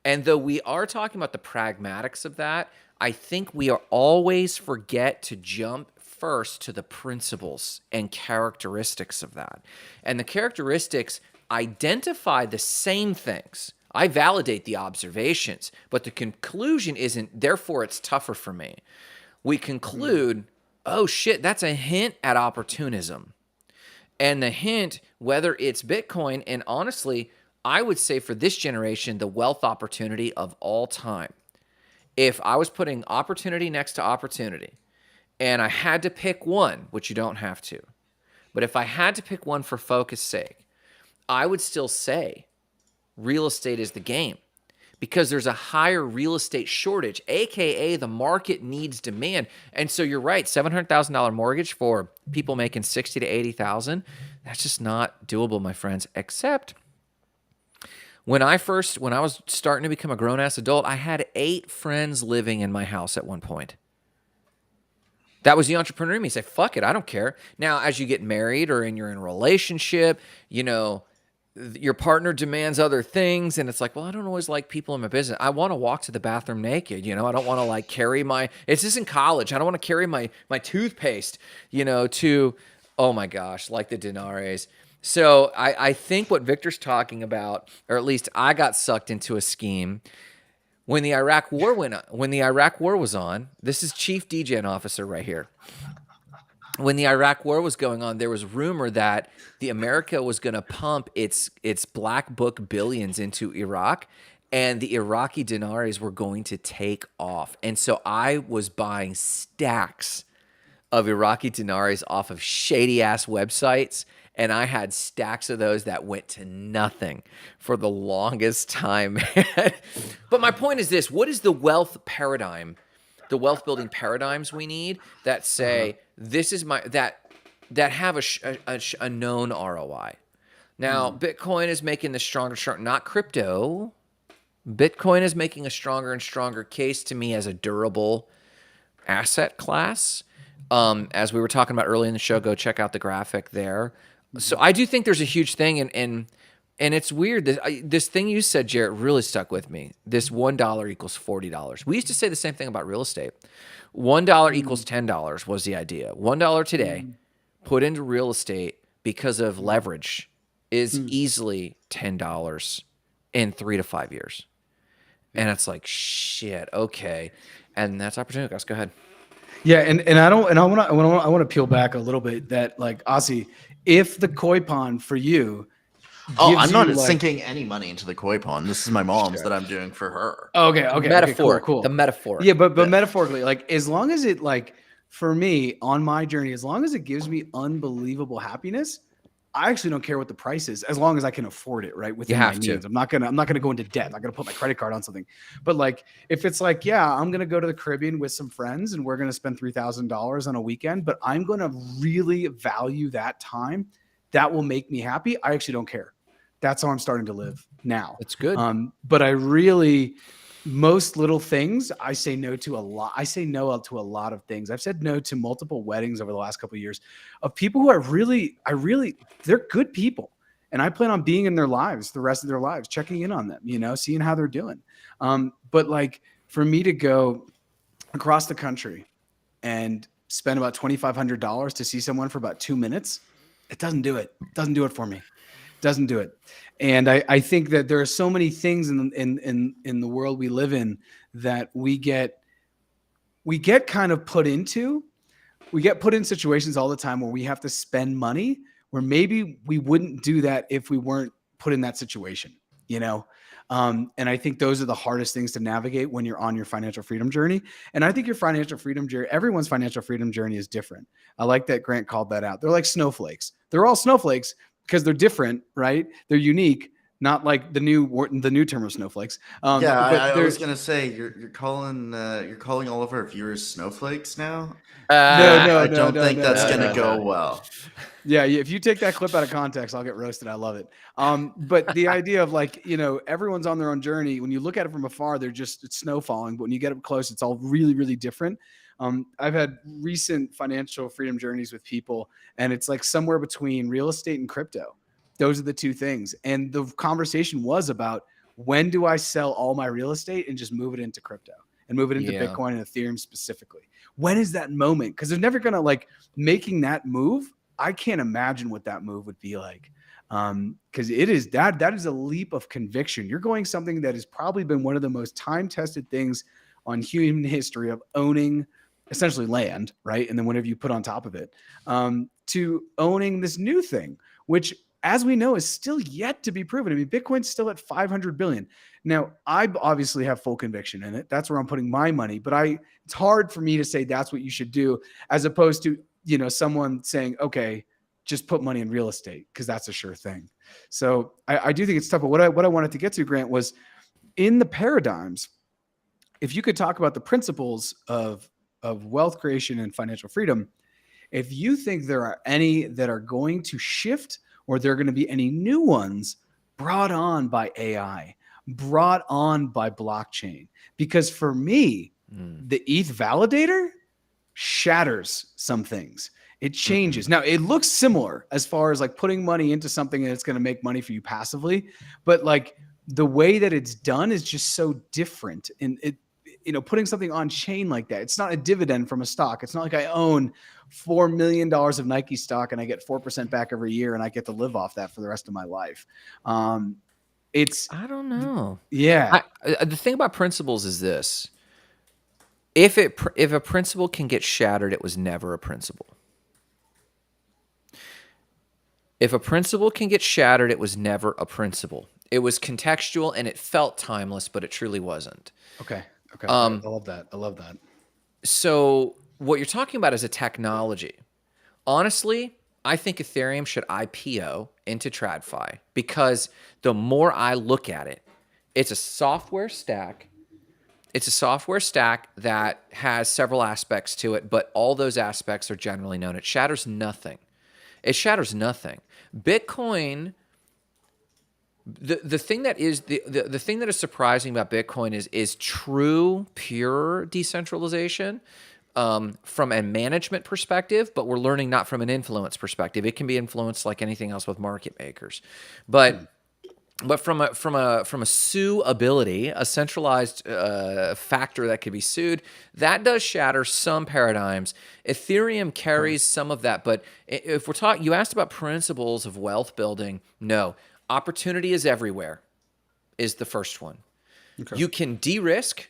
And though we are talking about the pragmatics of that, I think we are always forget to jump first to the principles and characteristics of that. And the characteristics identify the same things. I validate the observations, but the conclusion isn't, therefore it's tougher for me. We conclude, oh shit, that's a hint at opportunism. And the hint, whether it's Bitcoin, and honestly, I would say for this generation, the wealth opportunity of all time. If I was putting opportunity next to opportunity, and I had to pick one, which you don't have to, but if I had to pick one for focus sake, I would still say real estate is the game because there's a higher real estate shortage, aka the market needs demand. And so you're right, $700,000 mortgage for people making 60 to 80,000, that's just not doable, my friends. Except when I was starting to become a grown ass adult, I had 8 friends living in my house at one point. That was the entrepreneur in me. Say, fuck it, I don't care. Now, as you get married or you're in a relationship, your partner demands other things, and it's like, well, I don't always like people in my business. I want to walk to the bathroom naked. I don't want to like carry it's just in college. I don't want to carry my toothpaste, to, oh my gosh, like the denaries. So I think what Victor's talking about, or at least I got sucked into a scheme when the Iraq War was on. This is Chief DGen officer right here. When the Iraq War was going on, there was rumor that the America was going to pump its black book billions into Iraq, and the Iraqi dinaris were going to take off. And so I was buying stacks of Iraqi dinaris off of shady ass websites, and I had stacks of those that went to nothing for the longest time. But my point is this: what is the wealth paradigm, the wealth building paradigms we need that say this is my that have a known ROI? Now, Bitcoin is making the stronger, not crypto. Bitcoin is making a stronger and stronger case to me as a durable asset class. As we were talking about early in the show, go check out the graphic there. So I do think there's a huge thing, and it's weird. This thing you said, Jarrett, really stuck with me. This $1 equals $40. We used to say the same thing about real estate. $1 equals $10 was the idea. $1 today put into real estate because of leverage is easily $10 in 3 to 5 years. And it's like, shit, okay. And that's opportunity, guys. Go ahead. Yeah, I want to peel back a little bit that, like, Aussie, if the koi pond for you I'm not you, like, sinking any money into the koi pond. This is my mom's that I'm doing for her. Okay. Metaphor. Cool. The metaphor. Yeah, but metaphorically, like, as long as it, like, for me on my journey, as long as it gives me unbelievable happiness, I actually don't care what the price is, as long as I can afford it, right? Within my means. I'm not gonna go into debt. I'm not gonna put my credit card on something. But, like, if it's like, yeah, I'm gonna go to the Caribbean with some friends and we're gonna spend $3,000 on a weekend, but I'm gonna really value that time, that will make me happy. I actually don't care. That's how I'm starting to live now. It's good. But I really, most little things, I say no to a lot. I say no to a lot of things. I've said no to multiple weddings over the last couple of years of people who they're good people. And I plan on being in their lives, the rest of their lives, checking in on them, seeing how they're doing. But, like, for me to go across the country and spend about $2,500 to see someone for about 2 minutes, it doesn't do it. It doesn't do it for me. Doesn't do it. And I think that there are so many things in the world we live in that we get kind of put in situations all the time where we have to spend money where maybe we wouldn't do that if we weren't put in that situation, and I think those are the hardest things to navigate when you're on your financial freedom journey. And I think your financial freedom journey, everyone's financial freedom journey is different. I like that Grant called that out. They're like snowflakes. They're all snowflakes because they're different, right? They're unique, not like the new term of snowflakes. I was gonna say you're calling all of our viewers snowflakes now. No, I don't think that's gonna go well. Yeah, if you take that clip out of context, I'll get roasted. I love it. But the idea of, like, everyone's on their own journey. When you look at it from afar, it's snow falling. But when you get up close, it's all really, really different. I've had recent financial freedom journeys with people, and it's like somewhere between real estate and crypto. Those are the two things. And the conversation was about, when do I sell all my real estate and just move it into crypto and move it into Bitcoin and Ethereum specifically? When is that moment? Because they're never going to, like, making that move. I can't imagine what that move would be like. Because it is that is a leap of conviction. You're going something that has probably been one of the most time-tested things on human history of owning essentially land, right? And then whatever you put on top of it, to owning this new thing, which, as we know, is still yet to be proven. I mean, Bitcoin's still at 500 billion. Now, I obviously have full conviction in it. That's where I'm putting my money. But it's hard for me to say that's what you should do, as opposed to, someone saying, okay, just put money in real estate because that's a sure thing. So I do think it's tough. But what I wanted to get to, Grant, was in the paradigms, if you could talk about the principles of wealth creation and financial freedom, if you think there are any that are going to shift, or there are going to be any new ones brought on by AI, brought on by blockchain. Because for me, the ETH validator shatters some things. It changes. Now, it looks similar as far as, like, putting money into something and it's going to make money for you passively. But, like, the way that it's done is just so different. And putting something on chain like that, it's not a dividend from a stock. It's not like I own $4 million of Nike stock and I get 4% back every year and I get to live off that for the rest of my life. It's, I don't know. yeah. The thing about principles is this. If a principle can get shattered, it was never a principle. If a principle can get shattered, it was never a principle. It was contextual and it felt timeless, but it truly wasn't. Okay. I love that. So what you're talking about is a technology. Honestly, I think Ethereum should IPO into TradFi because the more I look at it, it's a software stack. It's a software stack that has several aspects to it, but all those aspects are generally known. It shatters nothing. Bitcoin, the thing that is the thing that is surprising about Bitcoin is true, pure decentralization from a management perspective, but we're learning not from an influence perspective. It can be influenced like anything else with market makers, but from a sue ability, a centralized factor that could be sued, that does shatter some paradigms. Ethereum carries some of that, but if we're talking, you asked about principles of wealth building. No, opportunity is everywhere. Is the first one. Okay. You can de-risk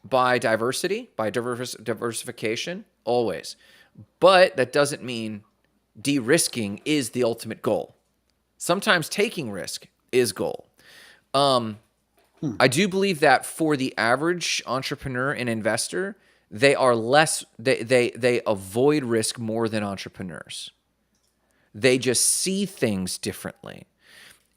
by diversity, by diversification, always, but that doesn't mean de-risking is the ultimate goal. Sometimes taking risk is goal. I do believe that for the average entrepreneur and investor, they are less. They avoid risk more than entrepreneurs. They just see things differently,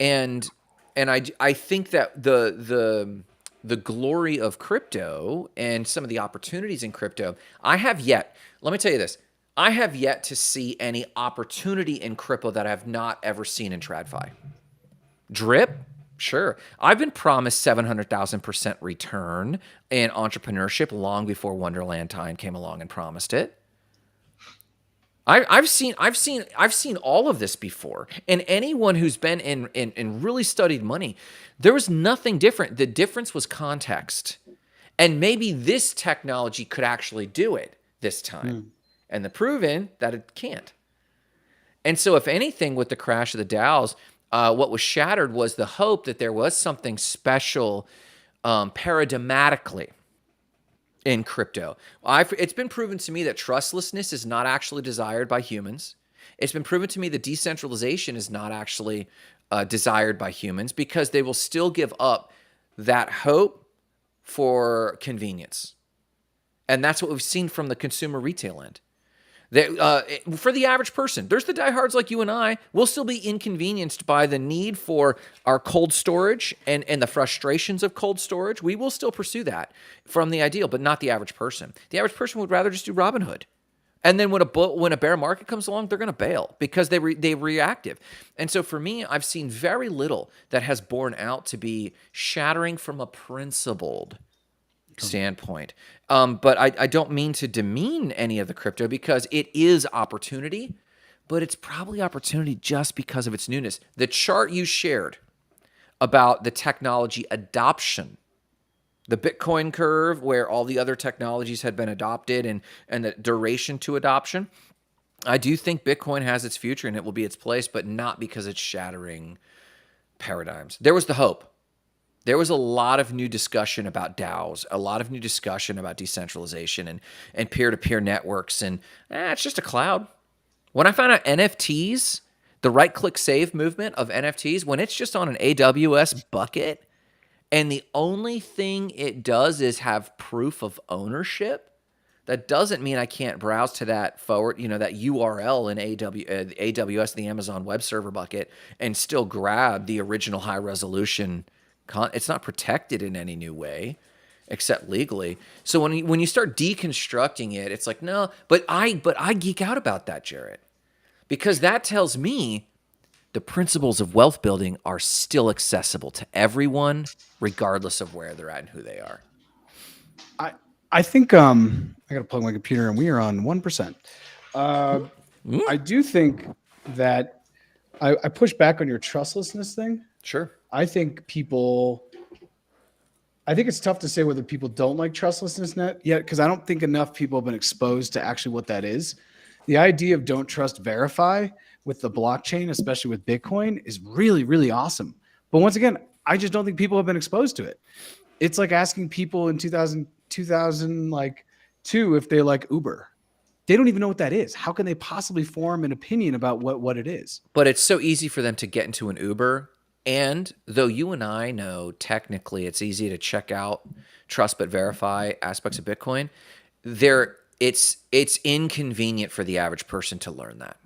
and I think that the glory of crypto and some of the opportunities in crypto, let me tell you this. I have yet to see any opportunity in crypto that I have not ever seen in TradFi. Drip? Sure. I've been promised 700,000% return in entrepreneurship long before Wonderland Time came along and promised it. I've seen all of this before. And anyone who's been in really studied money, there was nothing different. The difference was context. And maybe this technology could actually do it this time. And the proven that it can't. And so if anything, with the crash of the DAOs, what was shattered was the hope that there was something special paradigmatically in crypto. It's been proven to me that trustlessness is not actually desired by humans. It's been proven to me that decentralization is not actually desired by humans because they will still give up that hope for convenience. And that's what we've seen from the consumer retail end. For the average person, there's the diehards like you and I, will still be inconvenienced by the need for our cold storage and the frustrations of cold storage. We will still pursue that from the ideal, but not the average person. The average person would rather just do Robinhood. And then when a bear market comes along, they're going to bail because they're reactive. And so for me, I've seen very little that has borne out to be shattering from a principled standpoint. But I don't mean to demean any of the crypto because it is opportunity, but it's probably opportunity just because of its newness. The chart you shared about the technology adoption, the Bitcoin curve where all the other technologies had been adopted and the duration to adoption, I do think Bitcoin has its future and it will be its place, but not because it's shattering paradigms. There was the hope. There was a lot of new discussion about DAOs, a lot of new discussion about decentralization and peer-to-peer networks, and it's just a cloud. When I found out NFTs, the right-click save movement of NFTs, when it's just on an AWS bucket, and the only thing it does is have proof of ownership, that doesn't mean I can't browse to that that URL in AWS, the Amazon Web Server bucket, and still grab the original high-resolution. It's not protected in any new way, except legally. So when you start deconstructing it, it's like, no, but I geek out about that, Jarrett, because that tells me the principles of wealth building are still accessible to everyone, regardless of where they're at and who they are. I think I got to plug my computer and we are on 1%. I do think that I push back on your trustlessness thing. Sure. I think people I think it's tough to say whether people don't like trustlessness net yet, because I don't think enough people have been exposed to actually what that is. The idea of don't trust, verify with the blockchain, especially with Bitcoin, is really, really awesome. But once again, I just don't think people have been exposed to it. It's like asking people in 2000 like two if they like Uber. They don't even know what that is. How can they possibly form an opinion about what it is? But it's so easy for them to get into an Uber. And though you and I know technically it's easy to check out trust but verify aspects of Bitcoin, it's inconvenient for the average person to learn that.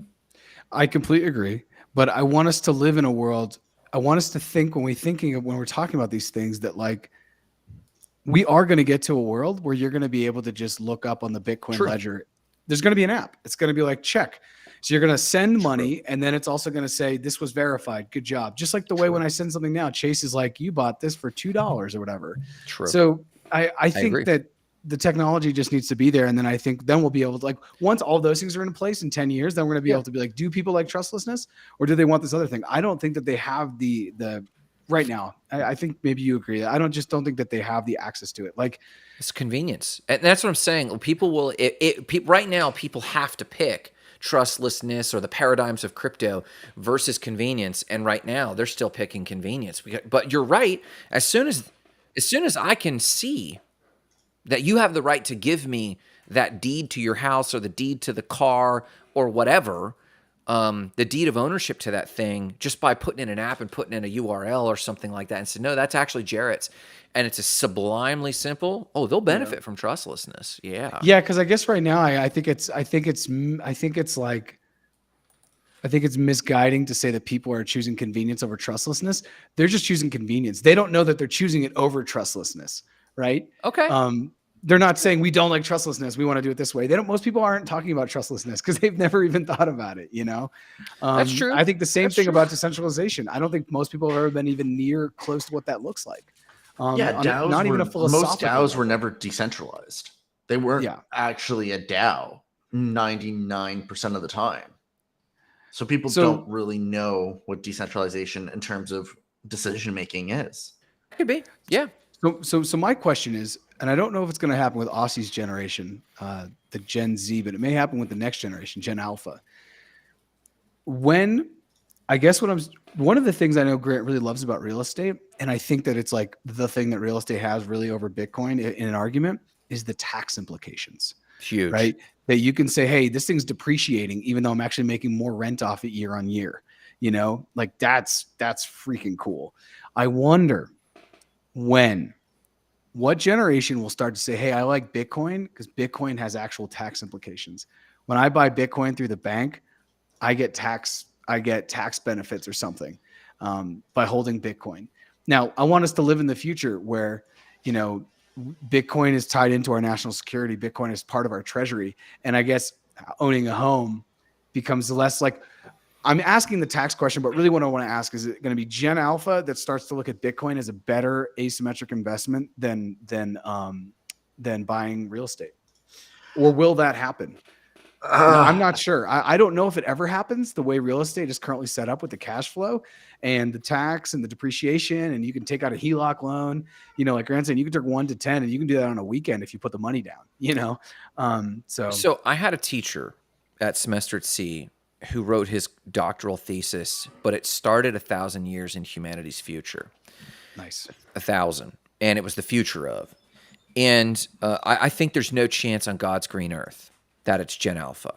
I completely agree. But I want us to live in a world. I want us to think when we're talking about these things that like we are going to get to a world where you're going to be able to just look up on the Bitcoin ledger. There's going to be an app. It's going to be like check. So you're going to send money and then it's also going to say this was verified. Good job. Just like the way when I send something now, Chase is like, you bought this for $2 or whatever. True. So I think agree. that the technology just needs to be there. And then I think then we'll be able to like, once all those things are in place in 10 years, then we're going to be able to be like, do people like trustlessness or do they want this other thing? I don't think that they have the right now. I think maybe you agree. I don't think that they have the access to it. Like it's convenience. And that's what I'm saying. People will, right now, people have to pick trustlessness or the paradigms of crypto versus convenience. And right now they're still picking convenience. But you're right. As soon as I can see that you have the right to give me that deed to your house or the deed to the car or whatever, the deed of ownership to that thing just by putting in an app and putting in a URL or something like that and say, no, that's actually Jarrett's. And it's a sublimely simple. Oh, they'll benefit from trustlessness. Yeah. Yeah. Cause I guess right now I think it's misguiding to say that people are choosing convenience over trustlessness. They're just choosing convenience. They don't know that they're choosing it over trustlessness. Right. Okay. They're not saying we don't like trustlessness. We want to do it this way. Most people aren't talking about trustlessness because they've never even thought about it. That's true. I think the same thing about decentralization. I don't think most people have ever been even near close to what that looks like. DAOs not even a philosophical most DAOs level. were never decentralized. They weren't actually a DAO 99% of the time. So people don't really know what decentralization in terms of decision making is. Could be. Yeah. So my question is, and I don't know if it's going to happen with Aussie's generation, the Gen Z, but it may happen with the next generation, Gen Alpha. One of the things I know Grant really loves about real estate, and I think that it's like the thing that real estate has really over Bitcoin in an argument, is the tax implications. Huge. Right? That you can say, hey, this thing's depreciating, even though I'm actually making more rent off it year on year. Like that's freaking cool. I wonder what generation will start to say, hey, I like Bitcoin because Bitcoin has actual tax implications. When I buy Bitcoin through the bank, I get tax benefits or something by holding Bitcoin. Now, I want us to live in the future where, Bitcoin is tied into our national security. Bitcoin is part of our treasury. And I guess owning a home becomes less like, I'm asking the tax question, but really what I want to ask is it going to be Gen Alpha that starts to look at Bitcoin as a better asymmetric investment than buying real estate? Or will that happen? I'm not sure. I don't know if it ever happens the way real estate is currently set up with the cash flow and the tax and the depreciation. And you can take out a HELOC loan, like Grant said, you can take 1 to 10 and you can do that on a weekend if you put the money down, So I had a teacher at semester at C who wrote his doctoral thesis, but it started 1,000 years in humanity's future. Nice. 1,000. And it was the future of. And I think there's no chance on God's green earth that it's Gen Alpha.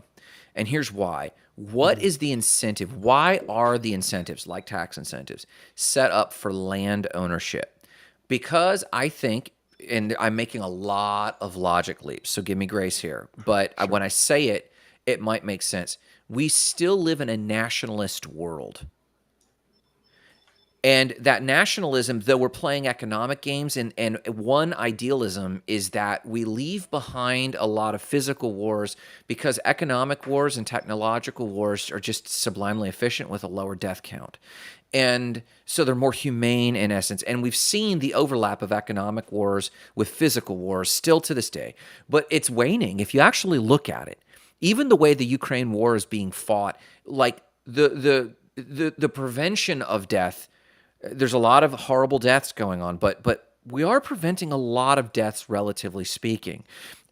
And here's why. What is the incentive? Why are the incentives, like tax incentives, set up for land ownership? Because I think, and I'm making a lot of logic leaps, so give me grace here. But when I say it, it might make sense. We still live in a nationalist world. And that nationalism, though we're playing economic games, and one idealism is that we leave behind a lot of physical wars because economic wars and technological wars are just sublimely efficient with a lower death count. And so they're more humane in essence. And we've seen the overlap of economic wars with physical wars still to this day. But it's waning. If you actually look at it, even the way the Ukraine war is being fought, like the prevention of death, there's a lot of horrible deaths going on, but we are preventing a lot of deaths, relatively speaking,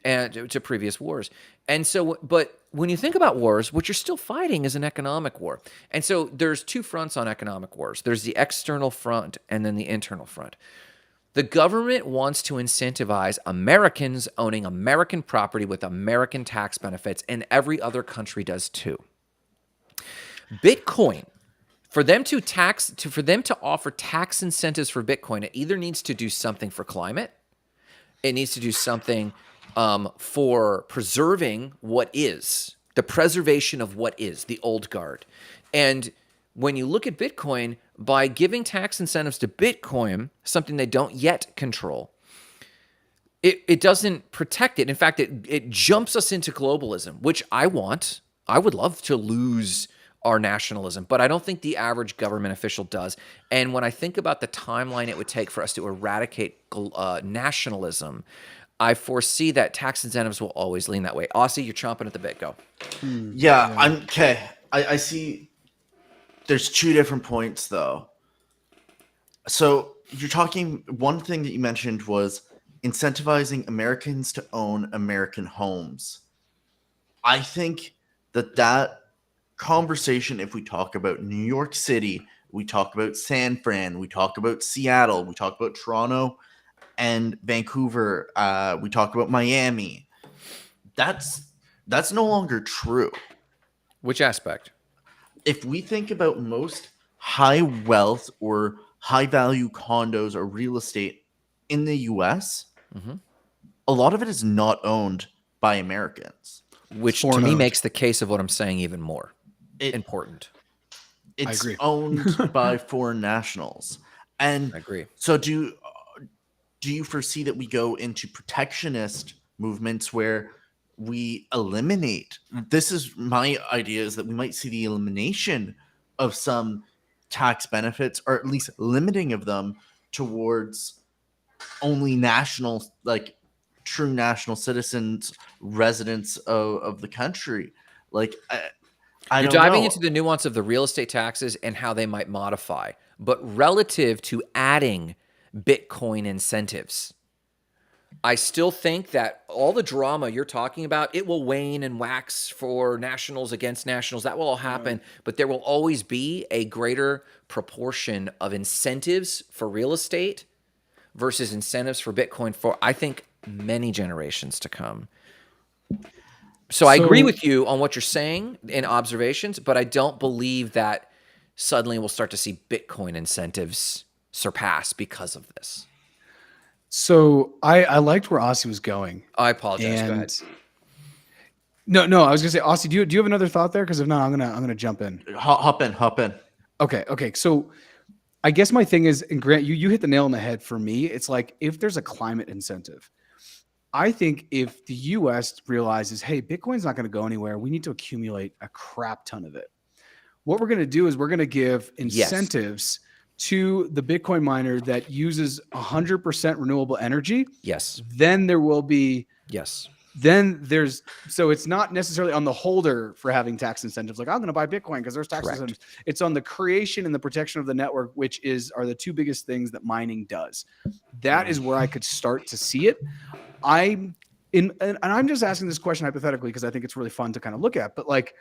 and to previous wars. And so, but when you think about wars, what you're still fighting is an economic war. And so there's two fronts on economic wars. There's the external front and then the internal front. The government wants to incentivize Americans owning American property with American tax benefits, and every other country does too. Bitcoin, for them to offer tax incentives for Bitcoin, it either needs to do something for climate, it needs to do something for preserving what is, the preservation of what is, the old guard. And when you look at Bitcoin, by giving tax incentives to Bitcoin, something they don't yet control, it doesn't protect it. In fact, it jumps us into globalism, which I want. I would love to lose our nationalism, but I don't think the average government official does. And when I think about the timeline it would take for us to eradicate nationalism, I foresee that tax incentives will always lean that way. Aussie, you're chomping at the bit. Go. Yeah, I'm okay. I see. There's two different points though. So you're talking. One thing that you mentioned was incentivizing Americans to own American homes. I think that conversation, if we talk about New York City, we talk about San Fran, we talk about Seattle, we talk about Toronto and Vancouver, we talk about Miami, that's no longer true. Which aspect? If we think about most high wealth or high value condos or real estate in the US, a lot of it is not owned by Americans. Which to me makes the case of what I'm saying even more important. It's owned by foreign nationals. And I agree. So do you foresee that we go into protectionist movements where we eliminate, this is my idea, is that we might see the elimination of some tax benefits, or at least limiting of them towards only national, like true national citizens, residents of the country. Like You're diving into the nuance of the real estate taxes and how they might modify, but relative to adding Bitcoin incentives, I still think that all the drama you're talking about, it will wane and wax for nationals against nationals. That will all happen, but there will always be a greater proportion of incentives for real estate versus incentives for Bitcoin for, I think, many generations to come. So I agree with you on what you're saying in observations, but I don't believe that suddenly we'll start to see Bitcoin incentives surpass because of this. So I liked where Aussie was going. I apologize. Go ahead. No, I was gonna say, Aussie, do you have another thought there? Because if not, I'm gonna jump in. Hop in. Okay. So I guess my thing is, and Grant, you hit the nail on the head for me. It's like, if there's a climate incentive, I think if the US realizes, hey, Bitcoin's not going to go anywhere, we need to accumulate a crap ton of it. What we're going to do is we're going to give incentives to the Bitcoin miner that uses 100% renewable energy. Yes. Then there will be. Yes. Then so it's not necessarily on the holder for having tax incentives. Like, I'm going to buy Bitcoin because there's tax incentives. It's on the creation and the protection of the network, which are the two biggest things that mining does. That is where I could start to see it. And I'm just asking this question hypothetically because I think it's really fun to kind of look at. But like,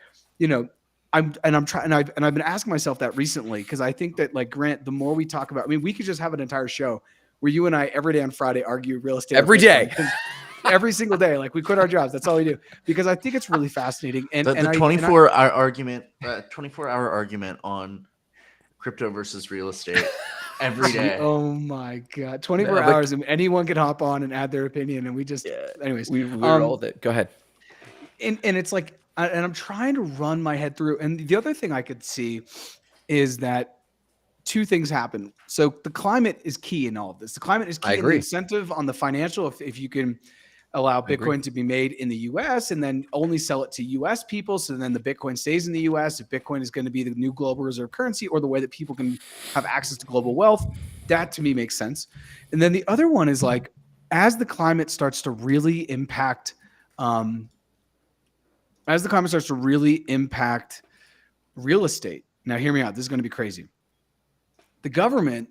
I've been asking myself that recently because I think that, like, Grant, the more we talk about, I mean, we could just have an entire show where you and I every day on Friday argue real estate every day. Every single day, like, we quit our jobs. That's all we do, because I think it's really fascinating. And the 24-hour argument, 24-hour argument on crypto versus real estate every day. Oh my God, 24 hours, and anyone could hop on and add their opinion, and we just, anyways, we roll with it. Go ahead. And it's like, and I'm trying to run my head through. And the other thing I could see is that two things happen. So the climate is key in all of this. The climate is key in the incentive on the financial. If you can allow Bitcoin to be made in the US and then only sell it to US people, so then the Bitcoin stays in the US. If Bitcoin is going to be the new global reserve currency, or the way that people can have access to global wealth, that to me makes sense. And then the other one is, like, as the climate starts to really impact, real estate. Now, hear me out. This is going to be crazy. The government,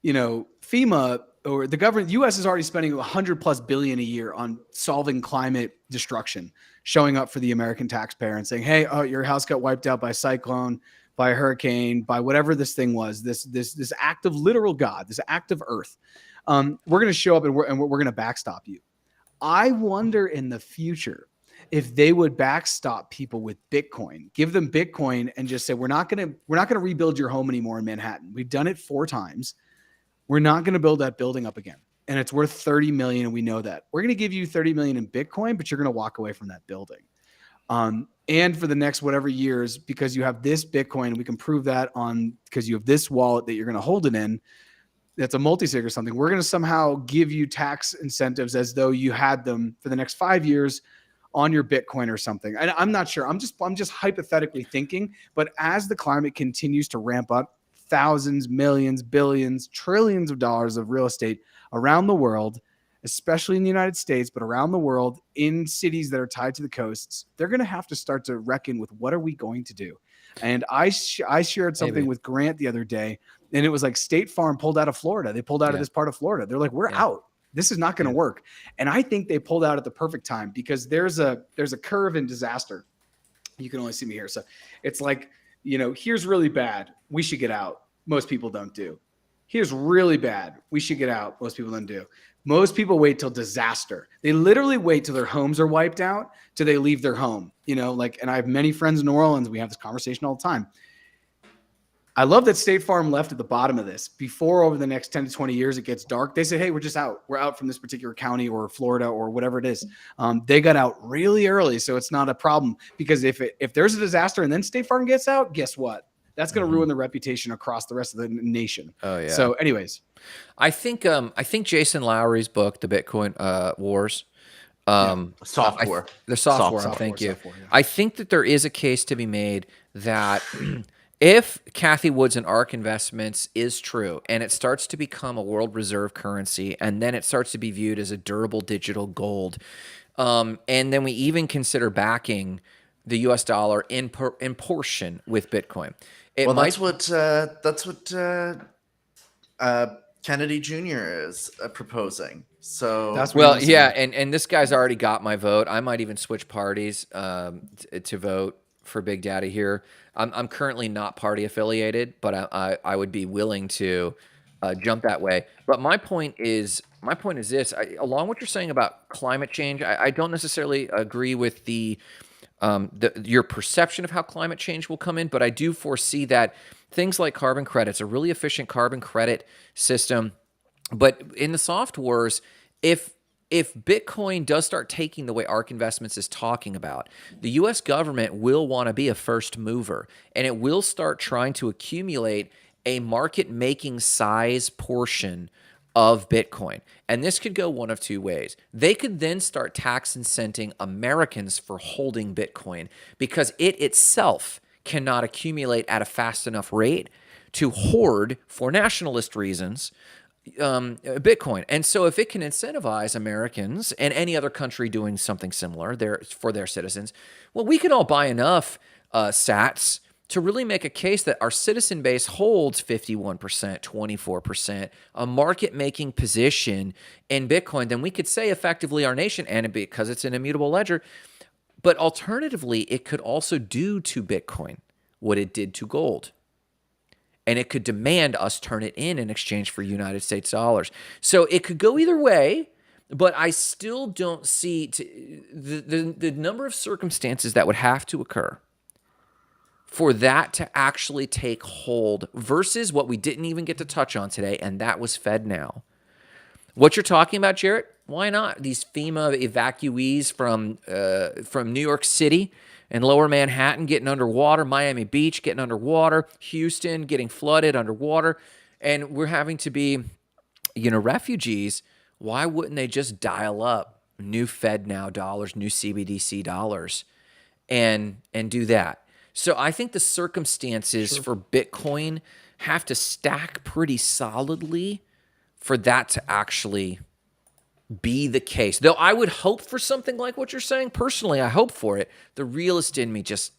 FEMA or the government, U.S. is already spending $100+ billion a year on solving climate destruction, showing up for the American taxpayer and saying, "Hey, oh, your house got wiped out by a cyclone, by a hurricane, by whatever this thing was. This act of literal God, this act of Earth. We're going to show up and we're going to backstop you." I wonder in the future if they would backstop people with Bitcoin, give them Bitcoin, and just say, "We're not going to rebuild your home anymore in Manhattan. We've done it 4 times. We're not going to build that building up again. And it's worth 30 million. And we know that. We're going to give you 30 million in Bitcoin, but you're going to walk away from that building. And for the next whatever years, because you have this Bitcoin, we can prove that because you have this wallet that you're going to hold it in. That's a multi-sig or something. We're going to somehow give you tax incentives as though you had them for the next 5 years on your Bitcoin or something." And I'm not sure. I'm just hypothetically thinking, but as the climate continues to ramp up, thousands, millions, billions, trillions of dollars of real estate around the world, especially in the United States, but around the world in cities that are tied to the coasts, they're going to have to start to reckon with what are we going to do? And I shared something with Grant the other day, and it was like State Farm pulled out of Florida. They pulled out of this part of Florida. They're like, "We're out. This is not going to work." And I think they pulled out at the perfect time, because there's a curve in disaster. You can only see me here. So it's like, here's really bad. We should get out. Most people don't do. Here's really bad. We should get out. Most people don't do. Most people wait till disaster. They literally wait till their homes are wiped out till they leave their home. And I have many friends in New Orleans. We have this conversation all the time. I love that State Farm left at the bottom of this. Before, over the next 10 to 20 years, it gets dark, they say, "Hey, we're just out. We're out from this particular county or Florida or whatever it is." They got out really early, so it's not a problem. Because if there's a disaster and then State Farm gets out, guess what? That's going to ruin the reputation across the rest of the nation. Oh, yeah. So anyways. I think Jason Lowery's book, The Bitcoin Wars, Software. The software. Thank you. I think that there is a case to be made that if Cathie Wood's and ARK Investments is true, and it starts to become a world reserve currency, and then it starts to be viewed as a durable digital gold, and then we even consider backing the U.S. dollar in portion with Bitcoin. That's what Kennedy Jr. is proposing. So and this guy's already got my vote. I might even switch parties to vote for Big Daddy here. I'm currently not party affiliated, but I would be willing to jump that way. But my point is this: along what you're saying about climate change, I don't necessarily agree with your perception of how climate change will come in, but I do foresee that things like carbon credits, a really efficient carbon credit system. But in the soft wars, if Bitcoin does start taking the way ARK Investments is talking about, the U.S. government will want to be a first mover, and it will start trying to accumulate a market-making size portion of Bitcoin. And this could go one of two ways. They could then start tax incenting Americans for holding Bitcoin, because it itself cannot accumulate at a fast enough rate to hoard, for nationalist reasons, Bitcoin. And so if it can incentivize Americans and any other country doing something similar for their citizens, well, we can all buy enough sats to really make a case that our citizen base holds 51%, 24%, a market-making position in Bitcoin. Then we could say effectively our nation, and because it's an immutable ledger, but alternatively, it could also do to Bitcoin what it did to gold. And it could demand us turn it in exchange for United States dollars. So it could go either way, but I still don't see the number of circumstances that would have to occur for that to actually take hold versus what we didn't even get to touch on today, and that was FedNow. What you're talking about, Jarrett, why not? These FEMA evacuees from New York City and lower Manhattan getting underwater, Miami Beach getting underwater, Houston getting flooded underwater, and we're having to be, refugees. Why wouldn't they just dial up new FedNow dollars, new CBDC dollars, and do that? So I think the circumstances for Bitcoin have to stack pretty solidly for that to actually be the case. Though I would hope for something like what you're saying. Personally, I hope for it. The realist in me just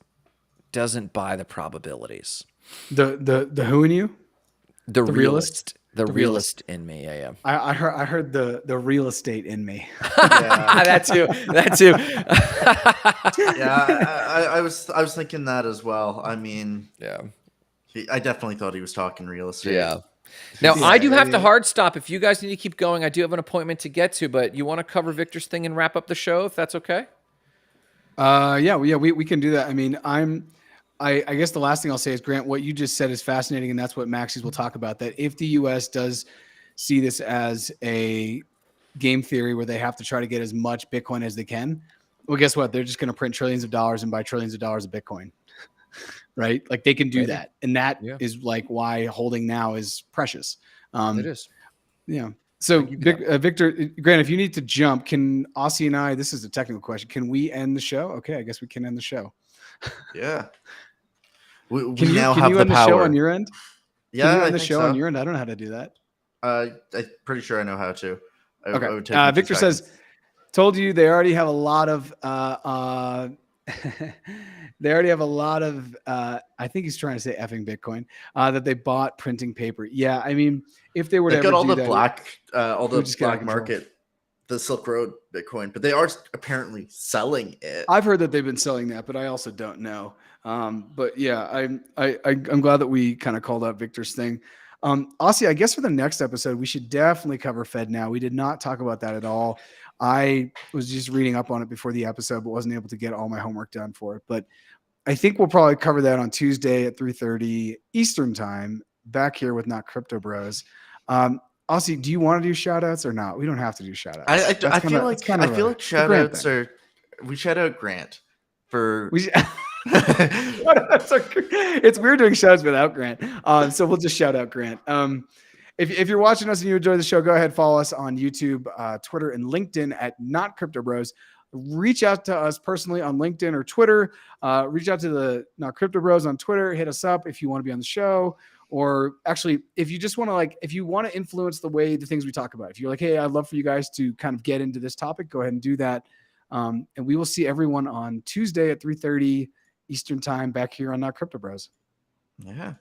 doesn't buy the probabilities. The who in you? The realist. The The realist in me. Yeah. I heard the real estate in me. Yeah. That too. That too. Yeah, I was thinking that as well. I mean, Yeah. I definitely thought he was talking real estate. Yeah. Now, Yeah, I do have to yeah. hard stop. If you guys need to keep going, I do have an appointment to get to, but you want to cover Victor's thing and wrap up the show, if that's okay? We can do that. I mean, I guess the last thing I'll say is, Grant, what you just said is fascinating, and that's what Maxis will talk about. That if the U.S. does see this as a game theory where they have to try to get as much Bitcoin as they can, well, guess what? They're just going to print trillions of dollars and buy trillions of dollars of Bitcoin, right? Like they can do Maybe. that, and that Yeah. is like why holding now is precious. It is. Yeah. So, You can Victor, Grant, if you need to jump, can Aussie and I? This is a technical question. Can we end the show? Okay, I guess we can end the show. Yeah. We Can now you have the end the show power. on your end? Yeah, Can you I end the think show so. on your end? I don't know how to do that. I'm pretty sure I know how to. I would Okay. take me 2 Victor says, seconds. told you they already have a lot of they already have a lot of I think he's trying to say effing Bitcoin that they bought printing paper. Yeah, I mean, if they were to They've ever got all do the that, all would the just get out of black control. market, the Silk Road Bitcoin, but they are apparently selling it. I've heard that they've been selling that, but I also don't know. But yeah, I'm glad that we kind of called out Victor's thing. Aussie, I guess for the next episode, we should definitely cover Fed now. We did not talk about that at all. I was just reading up on it before the episode, but wasn't able to get all my homework done for it. But I think we'll probably cover that on Tuesday at 3:30 Eastern time, back here with Not Crypto Bros. Aussie, do you want to do shout outs or not? We don't have to do shout outs. I feel like shout outs are, we shout out Grant for it's weird doing shout outs without Grant. So we'll just shout out Grant. If you're watching us and you enjoy the show, go ahead, follow us on YouTube, Twitter, and LinkedIn at Not Crypto Bros. Reach out to us personally on LinkedIn or Twitter. Reach out to the Not Crypto Bros on Twitter. Hit us up if you want to be on the show. Or actually, if you just want to if you want to influence the things we talk about. If you're like, hey, I'd love for you guys to kind of get into this topic, go ahead and do that. And we will see everyone on Tuesday at 3:30 Eastern time back here on Not Crypto Bros. Yeah.